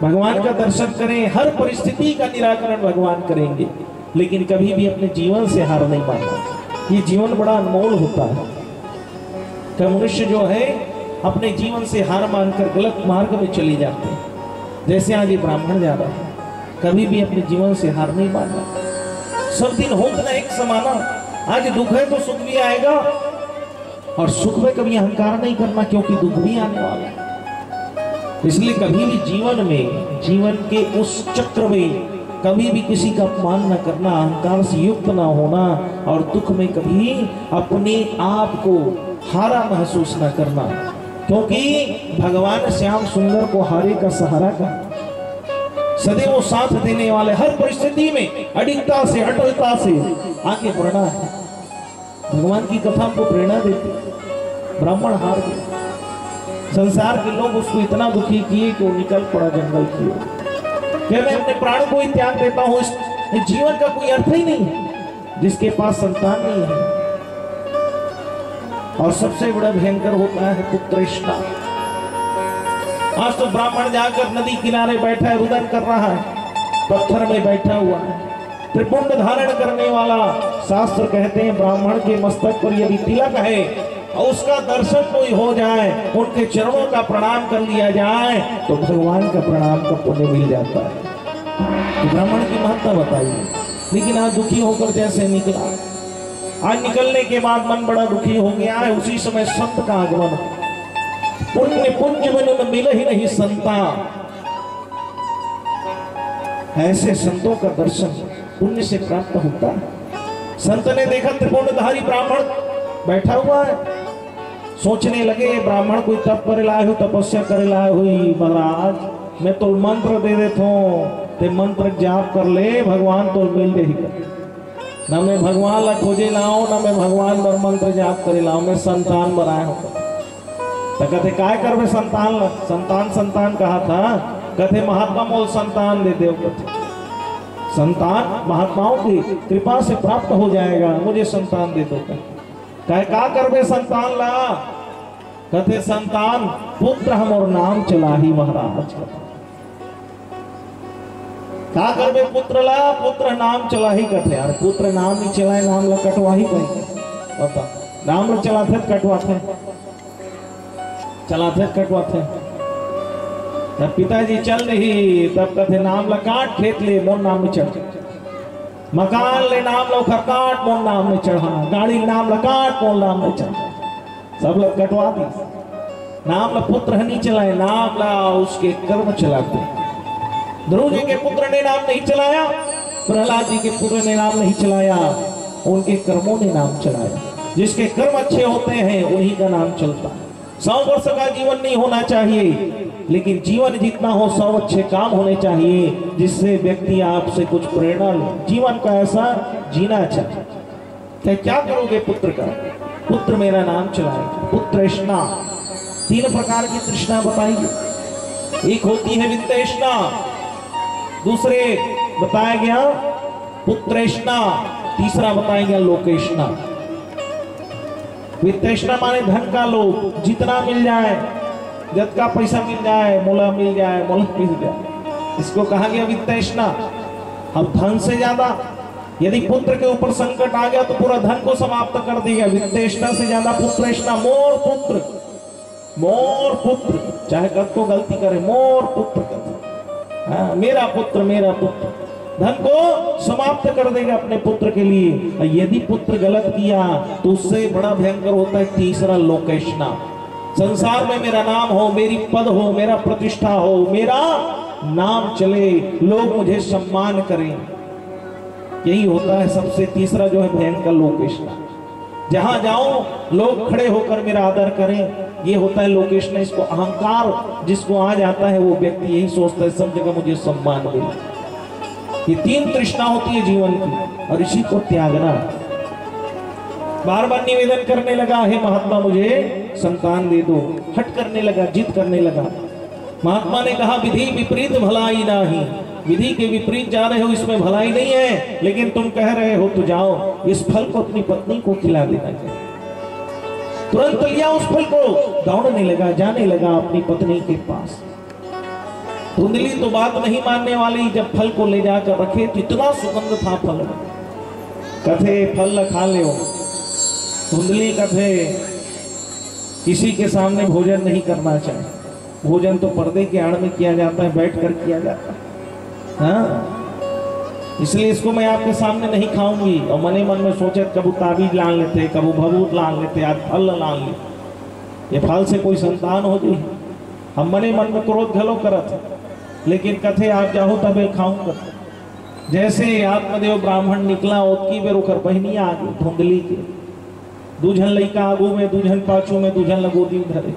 भगवान का दर्शन करें, हर परिस्थिति का निराकरण भगवान करेंगे, लेकिन कभी भी अपने जीवन से हार नहीं मानना। ये जीवन बड़ा अनमोल होता है कि मनुष्य जो है अपने जीवन से हार मानकर गलत मार्ग में चले जाते हैं। जैसे आज ये ब्राह्मण जा रहा है, कभी भी अपने जीवन से हार नहीं मानना। सब दिन हो ना एक समाना, आज दुख है तो सुख भी आएगा, और सुख में कभी अहंकार नहीं करना, क्योंकि दुख भी आने वाला है। इसलिए कभी भी जीवन में, जीवन के उस चक्र में कभी भी किसी का अपमान न करना, अहंकार से युक्त ना होना, और दुख में कभी अपने आप को हारा महसूस न करना, क्योंकि भगवान श्याम सुंदर को हारे का सहारा का सदैव साथ देने वाले, हर परिस्थिति में अडिगता से, अटलता से आगे बढ़ना है। भगवान की कथा को प्रेरणा देती। ब्राह्मण हार गया, संसार के लोग उसको इतना दुखी किए कि वो निकल पड़ा जंगल की ओर, कि मैं अपने प्राण को ही त्याग देता हूँ, इस जीवन का कोई अर्थ ही नहीं है जिसके पास संतान नहीं है। और सबसे बड़ा भयंकर होता है पुत्रेष्टा। आज तो ब्राह्मण जाकर नदी किनारे बैठा है, रुदन कर रहा है, पत्थर में बैठा हुआ है, त्रिपुंड धारण करने वाला। शास्त्र कहते हैं ब्राह्मण के मस्तक पर यदि तिलक है और उसका दर्शन कोई हो जाए, उनके चरणों का प्रणाम कर लिया जाए, तो भगवान का प्रणाम का पुण्य मिल जाता है। तो ब्राह्मण की महत्ता बताइए। लेकिन आज दुखी होकर जैसे निकला, आज निकलने के बाद मन बड़ा दुखी हो गया है। उसी समय संत का आगमन, पुण्य पुंज में मिल ही नहीं संता। ऐसे संतों का दर्शन पुण्य से प्राप्त होता है। संत ने देखा त्रिपुंडधारी ब्राह्मण बैठा हुआ है, सोचने लगे ब्राह्मण कोई तप करे लाए हो, तपस्या करे लाए हुई, महाराज मैं तो मंत्र दे देता हूँ, ते मंत्र जाप कर ले, भगवान तो मिल ही कर। ना मैं भगवान ला खोजे लाऊं, ना मैं भगवान पर मंत्र जाप करे लाऊं, मैं संतान बनाया हूँ। तो कहते काय करबे संतान ला? संतान कहा था, कहते महात्मा मोल संतान दे दो। संतान महात्माओं की कृपा से प्राप्त हो जाएगा, मुझे संतान दे दो। कहे का करबे संतान ला? कहते संतान पुत्र हम और नाम चला ही महाराज। का करबे पुत्र ला? पुत्र नाम चला ही। कहते यार पुत्र नाम नहीं चलाए, नाम ला कटवा ही कहीं बता, नाम ला चलाते कटवाते, चलाते कटवाते। तब पिताजी चल रही, तब कहते नाम ला काट खेत ले, मोर नाम में चढ़, मकान ले नाम ला काट, मोर नाम में चढ़ाना, गाड़ी नाम ला काट, मोर नाम में चढ़, सब लोग कटवा दी। नाम ला पुत्र नहीं चलाए, नाम ला उसके कर्म चलाते। ध्रुव जी के पुत्र ने नाम नहीं चलाया, प्रहलाद जी के पुत्र ने नाम नहीं चलाया, उनके कर्मों ने नाम चलाया। जिसके कर्म अच्छे होते हैं उन्हीं का नाम चलता है। 100 वर्ष का जीवन नहीं होना चाहिए, लेकिन जीवन जितना हो 100 अच्छे काम होने चाहिए, जिससे व्यक्ति आपसे कुछ प्रेरणा ले, जीवन का ऐसा जीना चाहिए। तो क्या करोगे पुत्र का? पुत्र मेरा नाम चलाएगा। पुत्रेष्णा, 3 प्रकार की तृष्णा बताइए। एक होती है वित्तेष्णा, दूसरे बताया गया पुत्रेष्णा, तीसरा बताया गया लोकेष्णा। वित्तेष्णा माने धन का लोभ, जितना मिल जाए, जब का पैसा मिल जाए, मोला मिल जाए, मोला मिल जाए, इसको कहा गया वित्तेष्णा। अब धन से ज्यादा यदि पुत्र के ऊपर संकट आ गया तो पूरा धन को समाप्त कर देगा। वित्तेष्णा से ज्यादा पुत्रेष्णा, मोर पुत्र, मोर पुत्र, चाहे कब को गलती करे, मोर पुत्र कहते, हाँ मेरा पुत्र, मेरा पुत्र, धन को समाप्त कर देगा अपने पुत्र के लिए। यदि पुत्र गलत किया तो उससे बड़ा भयंकर होता है तीसरा लोकेष्णा। संसार में मेरा नाम हो, मेरी पद हो, मेरा प्रतिष्ठा हो, मेरा नाम चले, लोग मुझे सम्मान करें, यही होता है सबसे तीसरा जो है भयंकर लोकेष्णा। जहां जाऊं लोग खड़े होकर मेरा आदर करें, ये होता है लोकेष्णा। इसको अहंकार जिसको आ जाता है वो व्यक्ति यही सोचता है सब जगह मुझे सम्मान मिले। ये 3 तृष्णा होती है जीवन की, और इसी को त्यागना। बार बार निवेदन करने लगा, हे महात्मा मुझे संतान दे दो, हट करने लगा, जिद करने लगा। महात्मा ने कहा विधि विपरीत भलाई नाही, विधि के विपरीत जा रहे हो, इसमें भलाई नहीं है, लेकिन तुम कह रहे हो तो जाओ, इस फल को अपनी पत्नी को खिला देना चाहिए। तुरंत लिया उस फल को, दौड़ने लगा, जाने लगा अपनी पत्नी के पास। धुंधली तो बात नहीं मानने वाली, जब फल को ले जाकर रखे तो इतना सुगंध था फल में, कथे फल खा ले। धुंधली कथे किसी के सामने भोजन नहीं करना चाहिए, भोजन तो पर्दे के आड़ में किया जाता है, बैठकर किया जाता है। हाँ, इसलिए इसको मैं आपके सामने नहीं खाऊंगी। और मने मन में सोचे कबू ताबीज लान लेते, कबू भभूत लान लेते, आज फल लान ले, ये फल से कोई संतान हो जाए। हम मने मन में क्रोध घलो करत, लेकिन कथे आप जाओ तबे खाऊंगा। जैसे आत्मदेव ब्राह्मण निकला, ओतकी बेर ओकर बहनी आ गई धुंधली के, दूझन लइका आगू में, दूझन पाछू में, दूझन लगोदी धरे।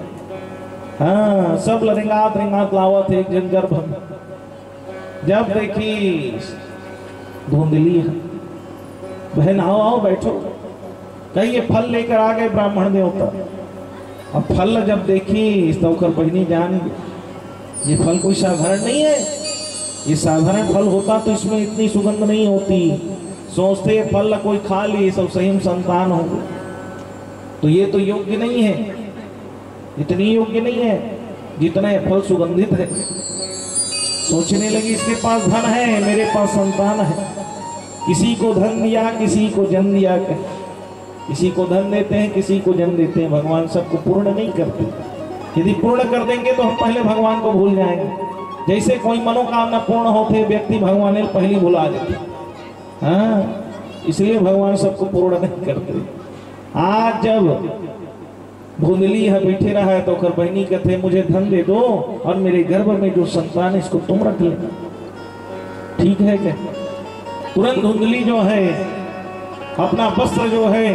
हाँ, सब रिंगात रिंगात लावत एक जन गर्भ में। जब देखी धुंधली, बहन आओ आओ बैठो, कहीं ये फल लेकर आ गए ब्राह्मण देवता। अब फल जब देखी तो ओकर बहनी जान गई ये फल कोई साधारण नहीं है, ये साधारण फल होता तो इसमें इतनी सुगंध नहीं होती। सोचते फल कोई खा ली सब सही में संतान हो गई, तो ये तो योग्य नहीं है, इतनी योग्य नहीं है जितना ये फल सुगंधित है। सोचने लगी इसके पास धन है, मेरे पास संतान है, किसी को धन दिया, किसी को जन दिया, किसी को धन देते हैं, किसी को जन देते हैं। भगवान सबको पूर्ण नहीं करते, यदि पूर्ण कर देंगे तो हम पहले भगवान को भूल जाएंगे। जैसे कोई मनोकामना पूर्ण होते व्यक्ति भगवान ने पहले भुला देते। हाँ, इसलिए भगवान सबको पूर्ण नहीं करते। आज जब धुंधली है बैठे रहा है तो ओकर बहनी कहते मुझे धन दे दो और मेरे गर्भ में जो संतान है इसको तुम रख लेना, ठीक है क्या? तुरंत धुंधली जो है अपना वस्त्र जो है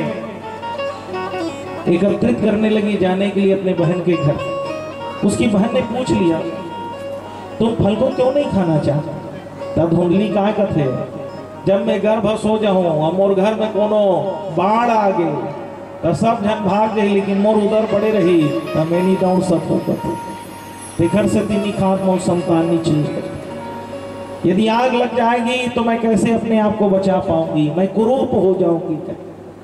एकत्रित करने लगी जाने के लिए अपने बहन के घर। उसकी बहन ने पूछ लिया तुम फल को क्यों नहीं खाना चाहता? तब धुंधली कहा कहते जब मैं गर्भ सो जाऊं और मोर घर में कोनो बाढ़ आ गई तो सब जन भाग गई, लेकिन मोर उधर पड़े रही तो मैं नहीं दौड़ सकता। घर से तीन खात मोर संतान चीज, यदि आग लग जाएगी तो मैं कैसे अपने आप को बचा पाऊंगी, मैं कुरूप हो जाऊंगी।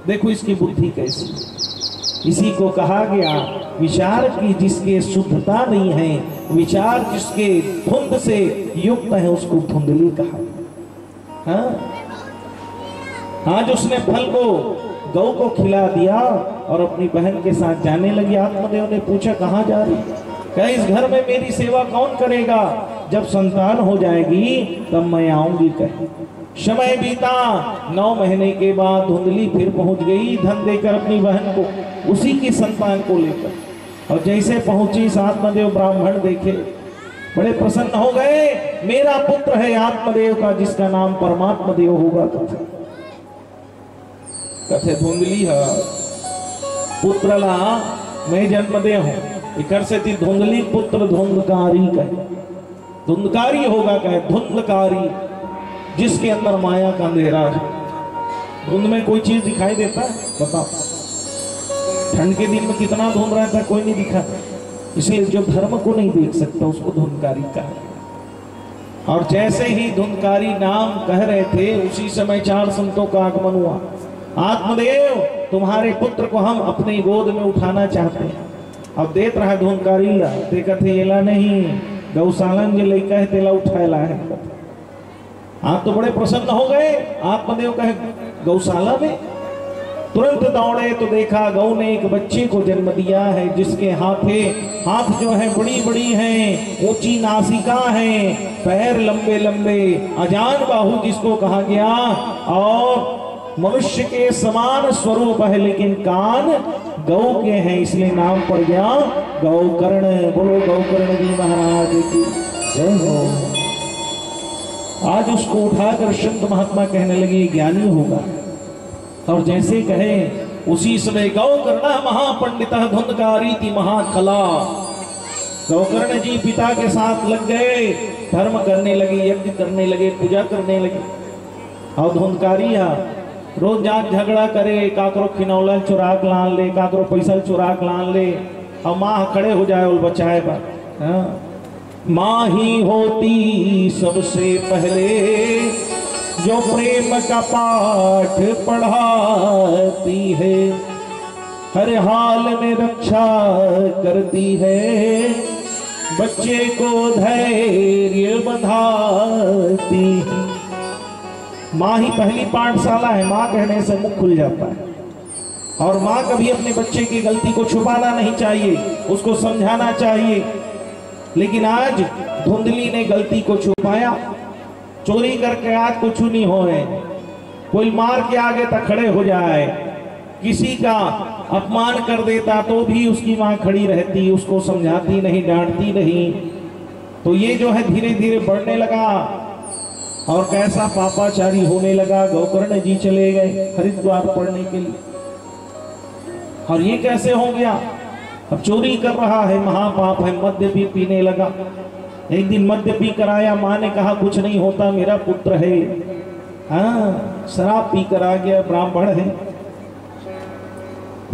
देखो इसकी बुद्धि कैसी। इसी को कहा गया विचार की जिसके शुद्धता नहीं है, विचार जिसके धुंध से युक्त है उसको धुंधली कहा। हाँ? आज उसने फल को गौ को खिला दिया और अपनी बहन के साथ जाने लगी। आत्मदेव ने पूछा कहाँ जा रही? कहा इस घर में मेरी सेवा कौन करेगा? जब संतान हो जाएगी तब मैं आऊंगी। कहे समय बीता, 9 महीने के बाद धुंधली फिर पहुंच गई धन देकर अपनी बहन को, उसी की संतान को लेकर। और जैसे पहुंची आत्मदेव ब्राह्मण देखे, बड़े प्रसन्न हो गए। मेरा पुत्र है आत्मदेव का, जिसका नाम परमात्मा देव होगा। कथे धुंधली है पुत्र ला मैं जन्म दे हूं, इकर से थी धुंधली पुत्र धुंधकारी कहे, धुंधकारी होगा कहे, धुंधकारी जिसके अंदर माया का अंधेरा है। धुंध में कोई चीज दिखाई देता है? बताओ, ठंड के दिन में कितना धुंध रहता है, कोई नहीं दिखा। इसलिए जो धर्म को नहीं देख सकता उसको धुंधकारी कहा। और जैसे ही धुंधकारी नाम कह रहे थे उसी समय 4 संतों का आगमन हुआ। आत्मदेव तुम्हारे पुत्र को हम अपनी गोद में उठाना चाहते हैं। अब देख रहा धुंधकारी ला देखा थे येला नहीं, गौशालन जो लड़का है तेला उठाएला है। आप तो बड़े प्रसन्न हो गए। आत्मदेव कहे गौशाला में, तुरंत दौड़े तो देखा गौ ने एक बच्चे को जन्म दिया है, जिसके हाथ जो है बड़ी बड़ी हैं, ऊंची नासिका है, पैर लंबे लंबे, अजान बाहु जिसको कहा गया, और मनुष्य के समान स्वरूप है, लेकिन कान गौ के हैं, इसलिए नाम पड़ गया गौकर्ण। बोलो गौकर्ण जी महाराज की जय हो। आज उसको उठाकर संत महात्मा कहने लगे ज्ञानी होगा। और जैसे कहे उसी समय गौकर्ण महापंडित धुंधकारी थी महाकला। गौकर्ण जी पिता के साथ लग गए, धर्म करने लगे, यज्ञ करने लगे, पूजा करने लगे। और धुंधकारी रोज जाग झगड़ा करे, काकरो खिनौला चुराक लान ले, काकरो पैसा चुराक लान ले, और माँ खड़े हो जाए और बचाए बा। माँ ही होती सबसे पहले जो प्रेम का पाठ पढ़ाती है, हर हाल में रक्षा करती है, बच्चे को धैर्य बंधाती है। माँ ही पहली पाठशाला है। माँ कहने से मुख खुल जाता है। और माँ कभी अपने बच्चे की गलती को छुपाना नहीं चाहिए, उसको समझाना चाहिए। लेकिन आज धुंधली ने गलती को छुपाया। चोरी करके आज कुछ नहीं हो रहे, कोई मार के आगे तक खड़े हो जाए, किसी का अपमान कर देता तो भी उसकी माँ खड़ी रहती, उसको समझाती नहीं, डांटती नहीं। तो ये जो है धीरे धीरे बढ़ने लगा और कैसा पापाचारी होने लगा। गोकर्ण जी चले गए हरिद्वार पढ़ने के लिए। और ये कैसे हो गया? अब चोरी कर रहा है, महापाप है, मद्य भी पीने लगा। एक दिन मद्य पी कर आया, माँ ने कहा कुछ नहीं होता, मेरा पुत्र है। हाँ, शराब पी कर आ गया, ब्राह्मण है।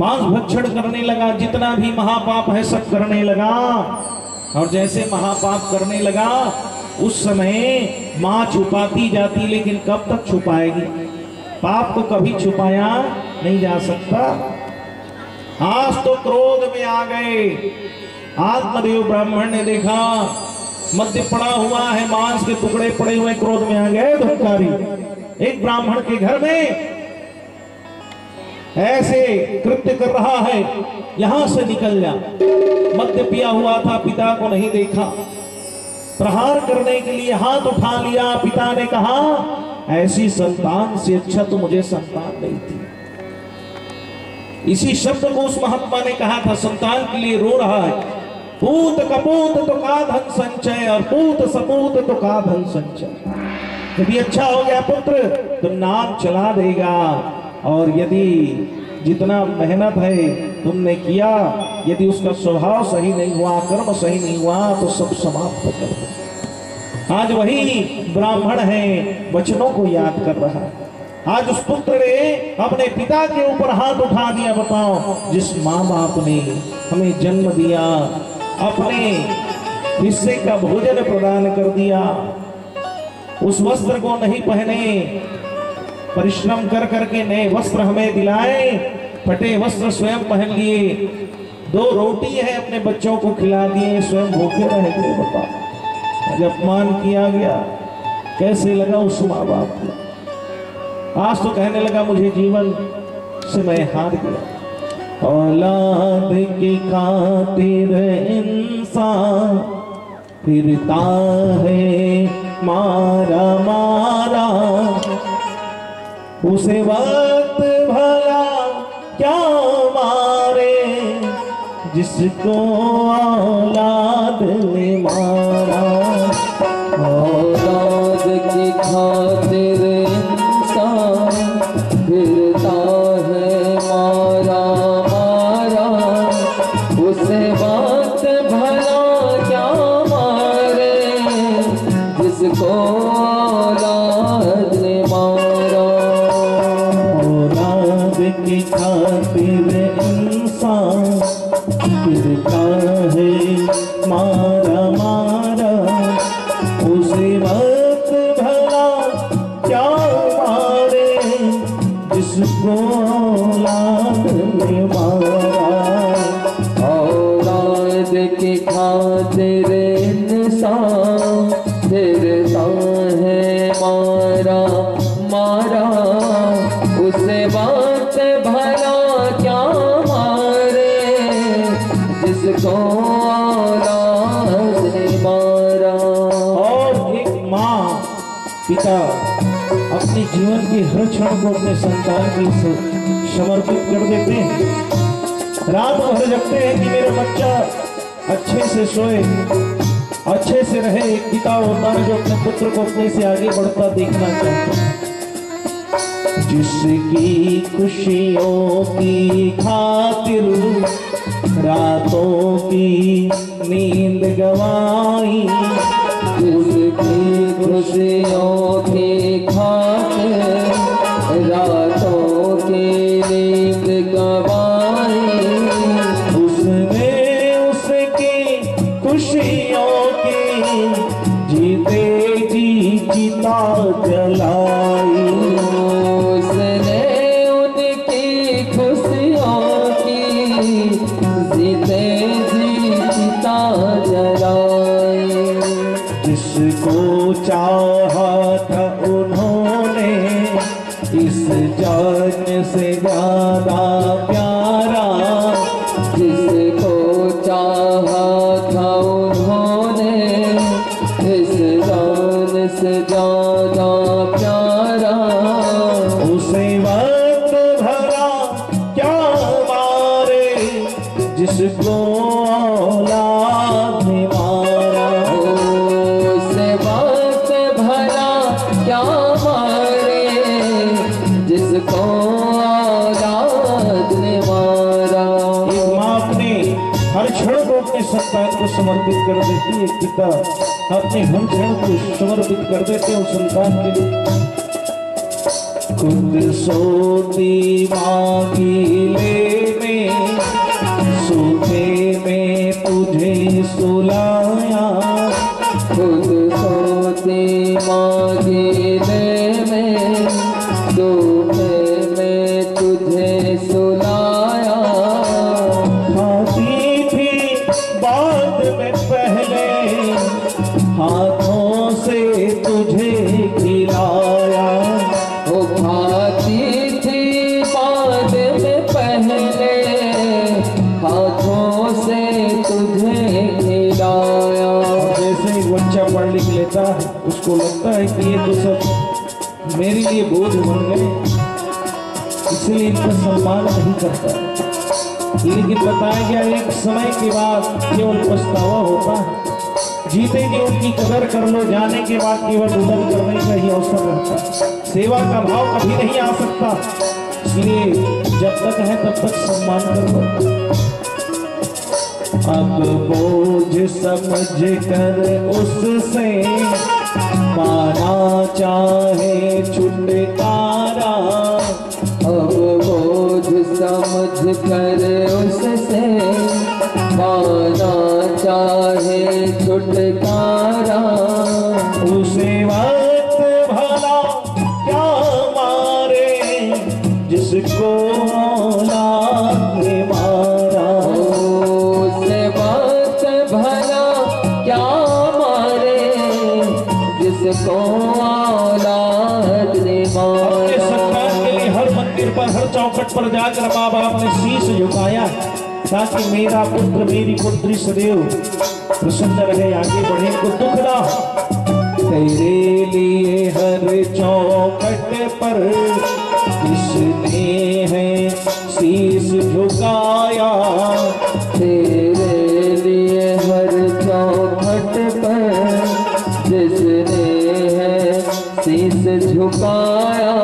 मांस भक्षण करने लगा, जितना भी महापाप है सब करने लगा। और जैसे महापाप करने लगा उस समय माँ छुपाती जाती, लेकिन कब तक छुपाएगी? पाप को कभी छुपाया नहीं जा सकता। आज तो क्रोध में आ गए। आत्मदेव ब्राह्मण ने देखा मद्य पड़ा हुआ है, मांस के टुकड़े पड़े हुए, क्रोध में आ गए धुमकारी। एक ब्राह्मण के घर में ऐसे कृत्य कर रहा है, यहां से निकल जा। मद्य पिया हुआ था, पिता को नहीं देखा, प्रहार करने के लिए हाथ उठा लिया। पिता ने कहा ऐसी संतान से अच्छा तो मुझे संतान नहीं थी। इसी शब्द को उस महात्मा ने कहा था, संतान के लिए रो रहा है। पूत कपूत तो का धन संचय, और पूत सपूत तो का धन संचय। यदि अच्छा हो गया पुत्र तो नाम चला देगा, और यदि जितना मेहनत है तुमने किया, यदि उसका स्वभाव सही नहीं हुआ, कर्म सही नहीं हुआ, तो सब समाप्त कर दो। आज वही ब्राह्मण है, वचनों को याद कर रहा है। आज उस पुत्र ने अपने पिता के ऊपर हाथ उठा दिया। बताओ, जिस माँ बाप ने हमें जन्म दिया, अपने हिस्से का भोजन प्रदान कर दिया, उस वस्त्र को नहीं पहने, परिश्रम कर करके नए वस्त्र हमें दिलाए, फटे वस्त्र स्वयं पहन लिए, 2 रोटी है अपने बच्चों को खिला दिए, स्वयं भूखे रह गए। बताओ, जब अपमान किया गया कैसे लगा उस माँ बाप को? आज तो कहने लगा मुझे जीवन से मैं हार गया। औलाद की खातिर इंसान फिरता है मारा मारा, उसे वक्त भला क्या मारे जिसको औलाद ने मारा। औलाद की खातिर इंसान फिरता है मारा मारा, उसे वक्त भला क्या मारे जिसको औलाद ने मारा। औलाद की खातिर इंसान फिरता है मारा मारा, उसे वक्त भला क्या मारे जिसको औलाद ने मारा। औलाद की खातिर इंसान फिरता है मारा मारा, उसे वक्त भला क्या मारे जिसको औलाद ने मारा। और एक माँ पिता अपने जीवन के हर क्षण को अपने संतान की समर्पित कर देते हैं। रात भर जगते हैं कि मेरा बच्चा अच्छे से सोए, अच्छे से रहे। एक पिता होता है जो अपने पुत्र को अपने से आगे बढ़ता देखना चाहता है। जिसकी खुशियों की खातिर रातों की नींद गवाई, जिसकी खुशियों की खातिर रातों की नींद गवाई, उसने उसकी खुशियों की चिता जलाई। उसने उनकी खुशियों की जीते जी चिता जलाई। जिसको चाहा था उन्होंने इस जान से ज्यादा प्यारा, जिसको चाहा था उन्होंने इस जान से ज्यादा प्यारा, उसे वक्त भरा क्या मारे जिसको औलाद ने मारा। उसे वक्त भरा क्या मारे जिसको औलाद ने मारा। एक माँ अपने हर क्षण को अपने संतान को समर्पित कर देती है, पिता अपने हर क्षण को समर्पित कर देते हैं उस संतान के लिए। खुद सोती माँ गीले में सोते में तुझे सुलाया। खुद सोती माँ गीले में सोते में तुझे सुलाया। खाती थी बाद में पहले हाथों से तुझे खिलाया। वो खाती थी बाद में पहले हाथों से तुझे खिलाया। जैसे एक बच्चा पढ़ लिख लेता है उसको लगता है कि ये तो सब मेरे लिए बोझ बन गए, इसलिए इनका सम्मान नहीं करता। लेकिन बताया गया एक समय के बाद केवल पछतावा होता है। जीते जी उनकी कदर कर लो, जाने के बाद केवल उदर करने का ही अवसर रहता है। सेवा का भाव कभी नहीं आ सकता, इसलिए जब तक है तब तक सम्मान कर लो। अब बोझ समझ कर उससे पाना चाहे छुटकारा। अब बोझ समझ कर उससे पाना चाहे छुटकारा। उसे वक्त भला क्या मारे जिसको औलाद ने मारा। उसे वक्त भला क्या मारे जिसको औलाद ने अपने मारा। संतान के लिए हर मंदिर पर हर चौखट पर जाकर माँ बाप ने शीश झुकाया ताकि मेरा पुत्र मेरी पुत्री सदैव प्रसन्न रहे, आगे बढ़े, को दुख ना हो। तेरे लिए हर चौखट पर किसने है शीश झुकाया। तेरे लिए हर चौखट पर जिसने है शीश झुकाया।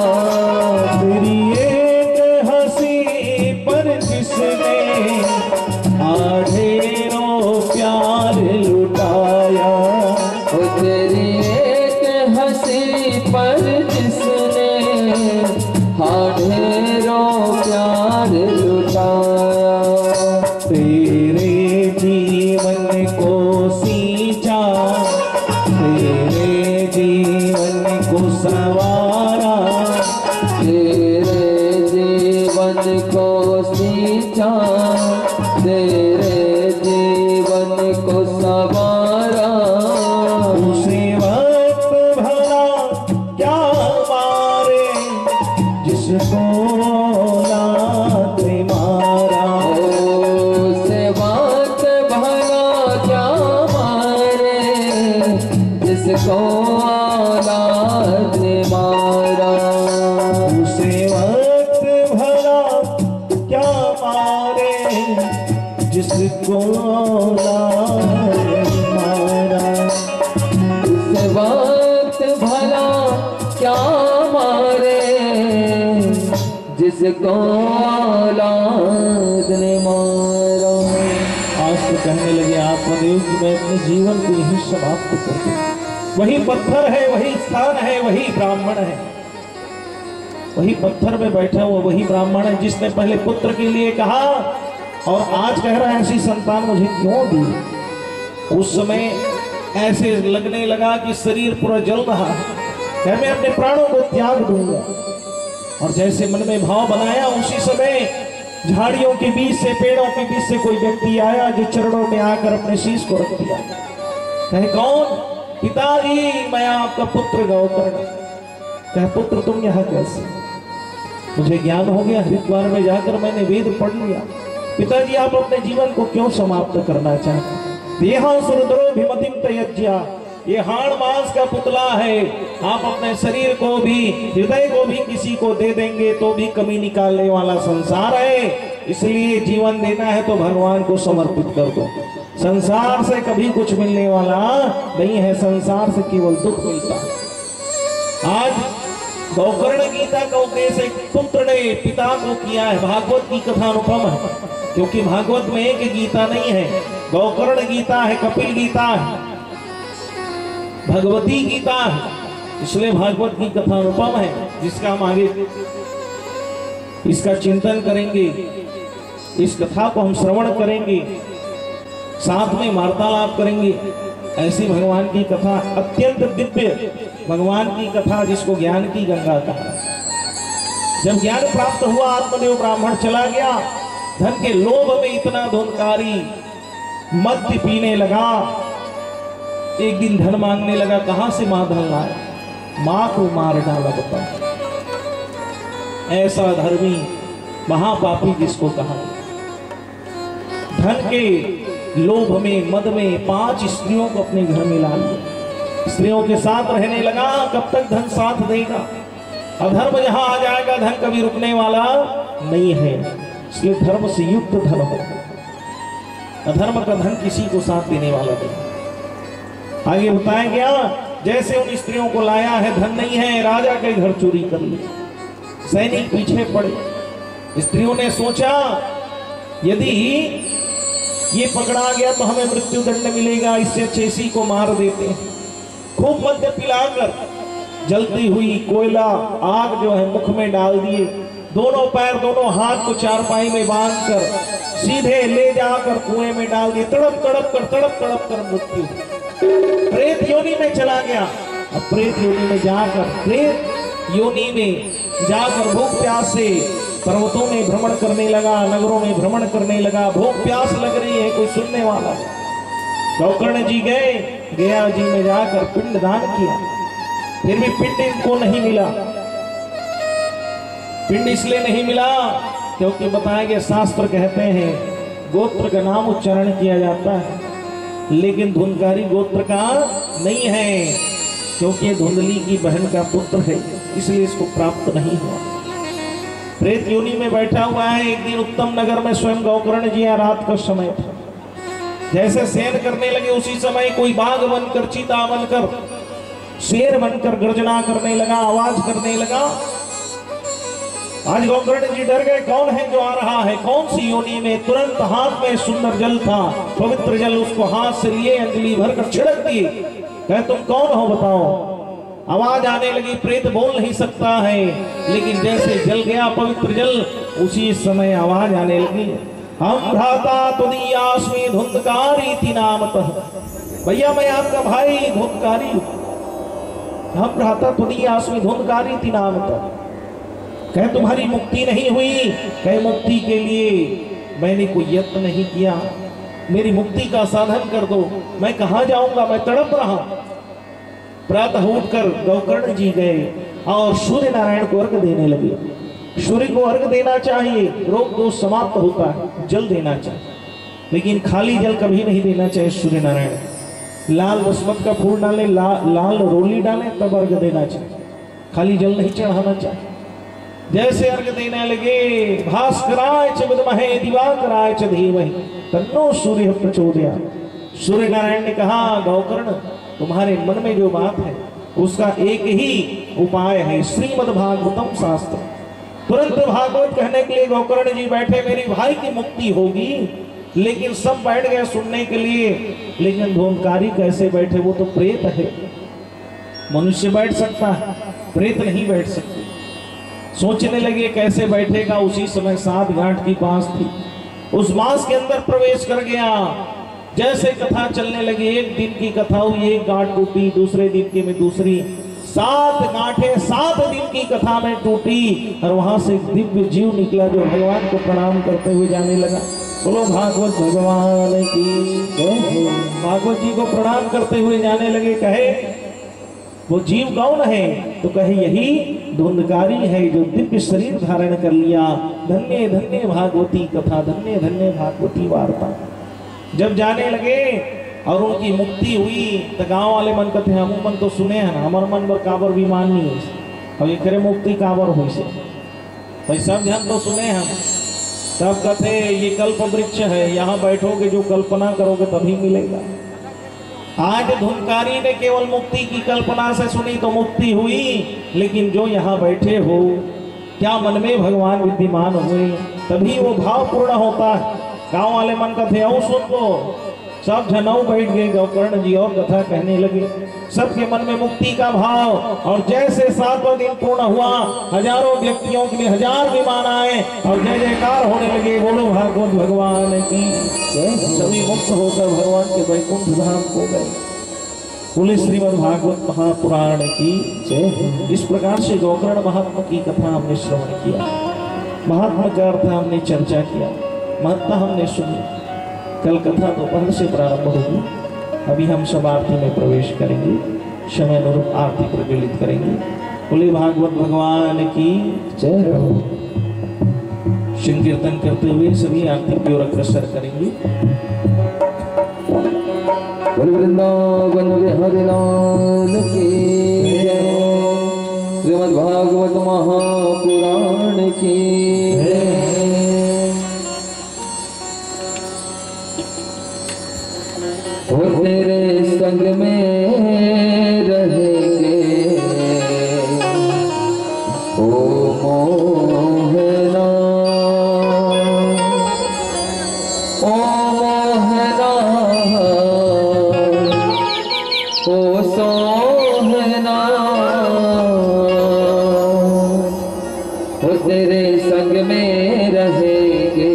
तेरी एक हंसी पर जिसने आधेरों प्यार लुटाया। ओ तेरी एक हंसी पर जिसने ढेरों प्यार लुटाया। तेरे जीवन को सींचा, तेरे जीवन को सवारा। तेरे जीवन को सींचा, तेरे जीवन को सवारा। उसे वक्त भला क्या मारे जिसको औलाद ने मारा। उसे वक्त भला क्या मारे जिसको औलाद ने मारा। उसे वक्त भला क्या मारे जिसको औलाद ने मारा। उसे वक्त भला क्या मारे जिसको औलाद ने मारा। आज तो कहने लगे आत्मदेव कि मैं अपने जीवन को यही समाप्त कर दूं। वही पत्थर है, वही स्थान है, वही ब्राह्मण है, वही पत्थर में बैठा हुआ वही ब्राह्मण है जिसने पहले पुत्र के लिए कहा और आज कह रहा है ऐसी संतान मुझे क्यों दी। उस समय ऐसे लगने लगा कि शरीर पूरा जल रहा है, कहे मैं अपने प्राणों को त्याग दूंगा। और जैसे मन में भाव बनाया, उसी समय झाड़ियों के बीच से, पेड़ों के बीच से कोई व्यक्ति आया जो चरणों में आकर अपने शीश को रख दिया। कहे कौन? पिताजी मैं आपका पुत्र गौकर्ण। कहे पुत्र तुम यहाँ कैसे? मुझे ज्ञान हो गया, हरिद्वार में जाकर मैंने वेद पढ़ लिया। पिताजी आप अपने जीवन को क्यों समाप्त करना चाहते? यहाँ सुरद्रो भिमतिम तयज्या, ये हाड़ मांस का पुतला है। आप अपने शरीर को भी, हृदय को भी किसी को दे देंगे तो भी कमी निकालने वाला संसार है। इसलिए जीवन देना है तो भगवान को समर्पित कर दो। संसार से कभी कुछ मिलने वाला नहीं है, संसार से केवल दुख मिलता है। आज गौकर्ण गीता का उपदेश एक पुत्र ने पिता को किया है। भागवत की कथा अनुपम है, क्योंकि भागवत में एक गीता नहीं है, गौकर्ण गीता है, कपिल गीता है, भगवती गीता है। इसलिए भागवत की कथा अनुपम है, जिसका हम आगे इसका चिंतन करेंगे, इस कथा को हम श्रवण करेंगे, साथ में वार्तालाप करेंगे। ऐसी भगवान की कथा, अत्यंत दिव्य भगवान की कथा, जिसको ज्ञान की गंगा कहा। जब ज्ञान प्राप्त हुआ, आत्मदेव ब्राह्मण चला गया, धन के लोभ में इतना धुंधकारी, मद्य पीने लगा। एक दिन धन मांगने लगा, कहां से मां धन लाए? मां को मार डाला बता। ऐसा धर्मी महापापी जिसको कहा। धन के लोभ में, मद में 5 स्त्रियों को अपने घर में ला लिया। स्त्रियों के साथ रहने लगा। कब तक धन साथ देगा? अधर्म जहां आ जाएगा, धन कभी रुकने वाला नहीं है। इसलिए धर्म से युक्त धन हो, अधर्म का धन किसी को साथ देने वाला नहीं। आगे बताया गया, जैसे उन स्त्रियों को लाया है, धन नहीं है, राजा के घर चोरी कर लिया। सैनिक पीछे पड़े। स्त्रियों ने सोचा यदि ये पकड़ा गया तो हमें मृत्यु दंड मिलेगा, इससे अच्छे इसी को मार देते हैं। खूब मद्य पिलाकर जलती हुई कोयला आग जो है मुख में डाल दिए। दोनों पैर, दोनों हाथ को चारपाई में बांधकर सीधे ले जाकर कुएं में डाल दिए। तड़प तड़प कर मृत्यु। प्रेत योनि में चला गया। अब प्रेत योनि में जाकर भूख प्यास से पर्वतों में भ्रमण करने लगा, नगरों में भ्रमण करने लगा। भूख प्यास लग रही है, कोई सुनने वाला। गौकर्ण जी गए, गया जी में जाकर पिंड दान किया, फिर भी पिंड इनको नहीं मिला। पिंड इसलिए नहीं मिला क्योंकि बताया गया, शास्त्र कहते हैं गोत्र का नाम उच्चारण किया जाता है, लेकिन धुंधकारी गोत्र का नहीं है, क्योंकि धुंधली की बहन का पुत्र है, इसलिए इसको प्राप्त नहीं हुआ। प्रेत योनि में बैठा हुआ है। एक दिन उत्तम नगर में स्वयं गौकर्ण जी, रात का समय था, जैसे शयन करने लगे, उसी समय कोई बाघ बनकर, चीता बनकर, शेर बनकर गर्जना करने लगा, आवाज करने लगा। आज गौकर्ण जी डर गए, कौन है जो आ रहा है, कौन सी योनि में? तुरंत हाथ में सुंदर जल था, पवित्र जल, उसको हाथ से लिए, अंजलि भरकर छिड़क दिए। कहे तुम कौन हो बताओ? आवाज आने लगी। प्रेत बोल नहीं सकता है, लेकिन जैसे जल गया पवित्र जल, उसी समय आवाज आने लगी, हम भ्राता तुदीयास्मि धुंधकारी इति नामतः। भैया मैं आपका भाई धुंधकारी हूं। हम भ्राता तुदीयास्मि धुंधकारी इति नामतः। कहे तुम्हारी मुक्ति नहीं हुई? कहे मुक्ति के लिए मैंने कोई यत्न नहीं किया, मेरी मुक्ति का साधन कर दो। मैं कहां जाऊंगा, मैं तड़प रहा। प्रातः उठकर गौकर्ण जी गए और सूर्य नारायण को अर्घ देने लगे। सूर्य को अर्घ देना चाहिए, रोग दोष समाप्त होता है। जल देना चाहिए, लेकिन खाली जल कभी नहीं देना चाहिए। सूर्य नारायण लाल बसमत का फूल डाले, लाल रोली डाले, तब अर्घ देना चाहिए, खाली जल नहीं चढ़ाना चाहिए। जैसे अर्घ देने लगे, भास्कराय च विद्महे दिवाकराय च धीमहि तन्नो सूर्य प्रचोदयात्। सूर्य नारायण ने कहा, गौकर्ण तुम्हारे मन में जो बात है उसका एक ही उपाय है, श्रीमद् भागवतम शास्त्र। तुरंत भागवत कहने के लिए गौकर्ण जी बैठे, मेरी भाई की मुक्ति होगी। लेकिन सब बैठ गए सुनने के लिए, लेकिन धूमकारी कैसे बैठे? वो तो प्रेत है। मनुष्य बैठ सकता है, प्रेत नहीं बैठ सकते। सोचने लगे कैसे बैठेगा। उसी समय 7 गांठ की बांस थी, उस बांस के अंदर प्रवेश कर गया। जैसे कथा चलने लगी, एक दिन की कथा हुई, एक गांठ टूटी, दूसरे दिन की में दूसरी, 7 गांठें 7 दिन की कथा में टूटी और वहां से एक दिव्य जीव निकला जो भगवान को प्रणाम करते हुए जाने लगा। बोलो भागवत भगवान की जय। भागवत जी को प्रणाम करते हुए जाने लगे। कहे वो जीव कौन है? तो कहे यही धुंधकारी है जो दिव्य शरीर धारण कर लिया। धन्य धन्य भागवती कथा, धन्य धन्य भागवती वार्ता। जब जाने लगे और उनकी मुक्ति हुई तो गांव वाले मन कहते हैं हम मन तो सुने हैं ना, हमार मन पर काबर विमान नहीं है और ये करे मुक्ति काबर हुई से भाई सब जन तो सुने हम। तब कहते ये कल्प वृक्ष है, यहाँ बैठोगे जो कल्पना करोगे तभी मिलेगा। आज धुंधकारी ने केवल मुक्ति की कल्पना से सुनी तो मुक्ति हुई, लेकिन जो यहाँ बैठे हो क्या मन में भगवान विद्यमान हुए तभी वो भाव पूर्ण होता है। गांव वाले मन का थे आओ सुन लो, सब जनऊ बैठ गए। गौकर्ण जी और कथा कहने लगे, सबके मन में मुक्ति का भाव। और जैसे 7वां दिन पूर्ण हुआ, हजारों व्यक्तियों के लिए 1000 विमान आए और जय जयकार होने लगे। बोलो भागवत भगवान की जय। सभी मुक्त होकर भगवान के वैकुंठ धाम को गए। बोले श्रीमद् भागवत महापुराण की जय। इस प्रकार से गौकर्ण महात्मा की कथा हमने श्रवण किया, महात्मा का अर्थ हमने चर्चा किया, महत्ता हमने सुनी। कल कथा दोपहर से प्रारंभ होगी। अभी हम सब आरती में प्रवेश करेंगे, समय अनुरूप आरती प्रज्वलित करेंगे। बोले भागवत भगवान की जय। संकीर्तन करते हुए सभी आरती की ओर अग्रसर करेंगे। वृंदावन बिहारी लाल की जय। श्रीमद् भागवत महापुराण की जय। वो तेरे संग में रहेंगे ओ मोहना, ओ मोहना, ओ सोहना। वो तेरे संग में रहेंगे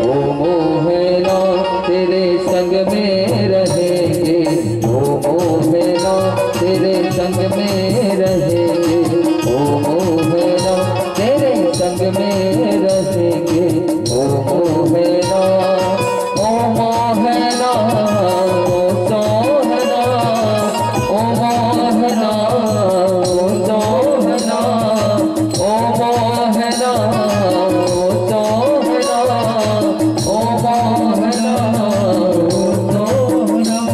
ओ मोहना, तेरे संग में रहेंगे ओ मोहना, तेरे संग में रहेंगे ओ मोहना, तेरे संग में रहेंगे ओ मोहना, ओ मोहना, ओ सोहना, ओ मोहना, ओ सोहना, ओ मोहना, ओ सोहना, ओ मोहना,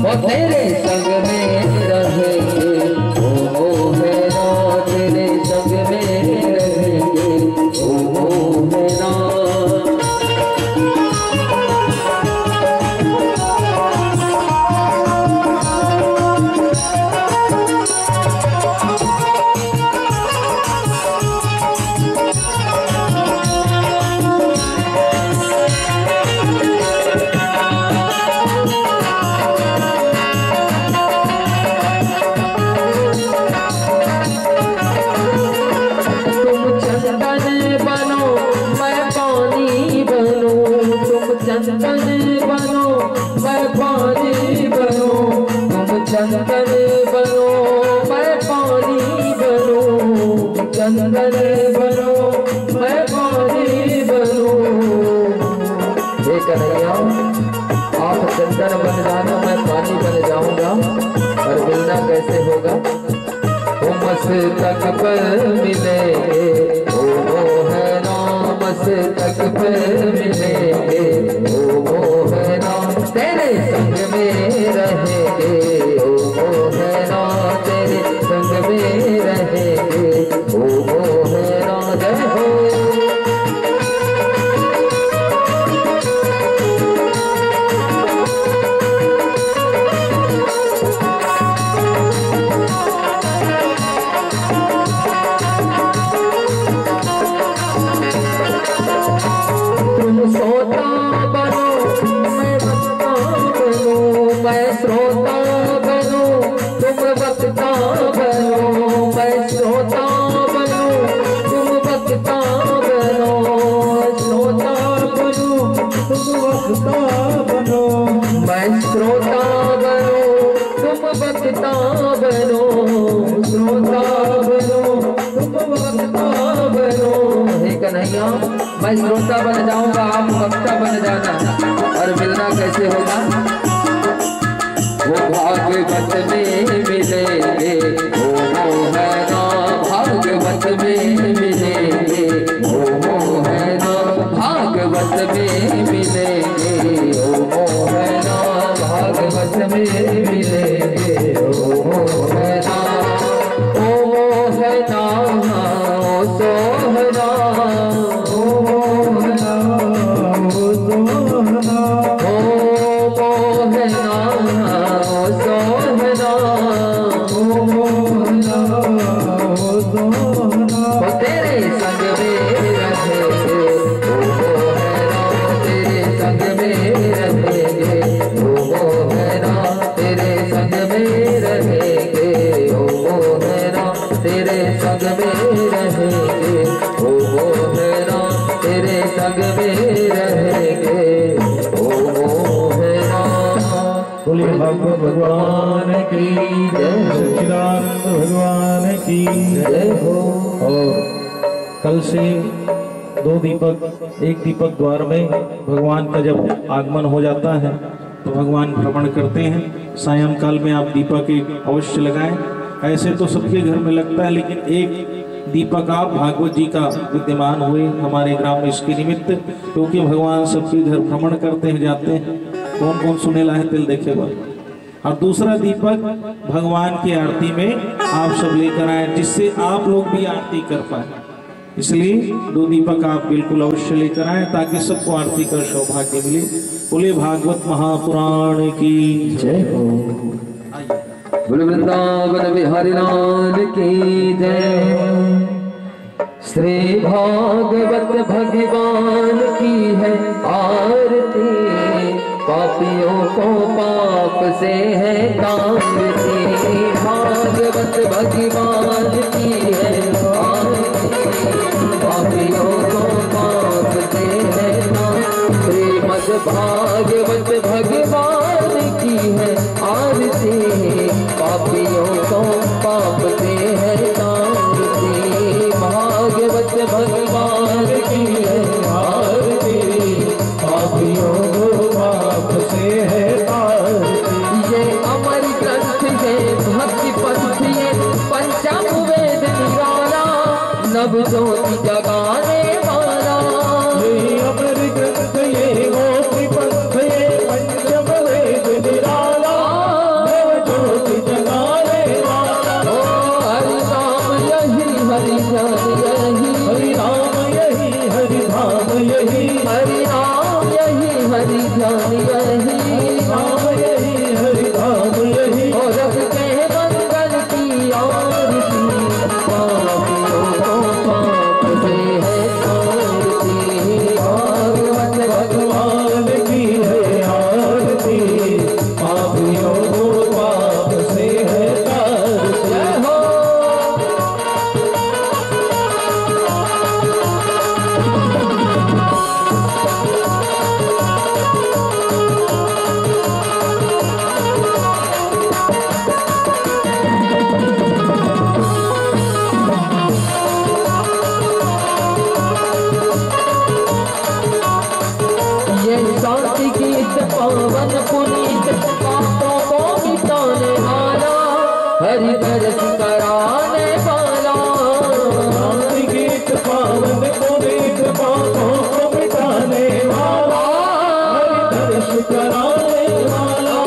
ओ तेरे संग में रहेंगे ओ मोहना, तेरे संग में रहेंगे ओ मोहना। चंदन बनो मैं पानी बनूं, चंदन बनो मैं पानी बनूं। हे कन्हैया आप चंदन बन जाना, मैं पानी बन जाऊंगा, और मिलना कैसे होगा? ओ मस्तक पर मिलेंगे ओ मोहना, मस्तक पर मिलेंगे ओ मोहना, तेरे संग में रहेंगे ओ मोहना, तेरे संग में रहेंगे ओ मोहना। जय हो। सोता बनो मैं वक्ता बनूं, मैं श्रोता बनूं तुम वक्ता बनो, मैं श्रोता बनूं तुम वक्ता बनो, श्रोता बनूं तुम वक्ता बनो, मैं श्रोता बनूं तुम वक्ता बनो, श्रोता कन्हैया, मैं श्रोता बन जाऊंगा, आप वक्ता बन जाना, और मिलना कैसे होगा? वो भागवत में मिलेंगे, वो है ना भागवत में मिलेंगे, वो है ना भागवत में मिलेंगे, वो है ना भागवत में मिलेंगे, वो है ना, ओ है ना, सो है ना, ओ है ना, सो है ना, ओ है ना, सो है ना, ओ तेरे संग में रहेंगे, ओ है ना तेरे संग में रहेंगे, ओ है ना तेरे संग में रहेंगे, ओ है ना तेरे संग में रहेंगे, ओ है ना तेरे संग में रहेंगे, ओ है ना। बोले भगवान भगवान की जय, सच्चिदानंद भगवान की जय हो। और कल से 2 दीपक, एक दीपक द्वार में भगवान का जब आगमन हो जाता है तो भगवान भ्रमण करते हैं। सायंकाल में आप दीपक एक अवश्य लगाएं। ऐसे तो सबके घर में लगता है, लेकिन एक दीपक आप भागवत जी का विद्यमान हुए हमारे ग्राम में इसके निमित्त, क्योंकि भगवान सबके घर भ्रमण करते हैं, जाते हैं। कौन कौन सुनेला है तिल देखेगा। और दूसरा दीपक भगवान की आरती में आप सब लेकर आए, जिससे आप लोग भी आरती कर पाए। इसलिए 2 दीपक आप बिल्कुल अवश्य लेकर आए, ताकि सबको आरती कर सौभाग्य मिले। बोले भागवत महापुराण की जय हो। बोले वृंदावन बिहारी लाल की जय। श्री भागवत भगवान की है आरती, पापियों को पाप से है तारती। भागवत भगवान की है आरती, पापियों को पाप से है तारती। श्रीमद् भागवत भगवान की है आरती, पापियों को पाप से है तारती। भागवत भगवान की है आरती, पापियों को पाप से है तारती। ये अमर ग्रंथ है भक्ति पंथ, ये पंचम वेद निराला, नव ज्योति जगाने वाला। ये अमर ग्रंथ ये भक्ति पंथ, ये पंचम वेद निराला, नव ज्योति जगाने वाला। ओ हरि नाम यही हरि ध्यान यही, हरि नाम यही हरि धाम यही, हरि नाम यही हरि ध्यान यही, नाम यही हरि धाम यही। और रब के मंगल की आरती, पापियों को पाप से है तारती। भागवत भगवान की है आरती, पापियों को पाप से है तारती। जय हो। ये शांति गीत पावन पुनीत, पापों को मिटाने वाला, हरि दर्श कराने वाला। शांति गीत पावन पुनीत, पापों को मिटाने वाला, हरि दर्श कराने वाला।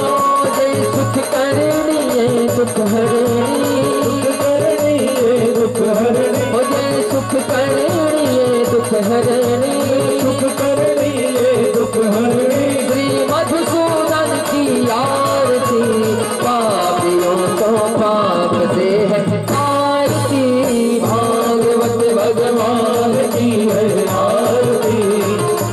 जय सुख करनी है दुख हरनी, दुख हरनी, जय सुख करनी है दुख हरनी, सुख करनी है दुख हरनी। श्री मधुसूदन की आरती, पापियों को पाप से है आरती। भागवत भगवान की है आरती,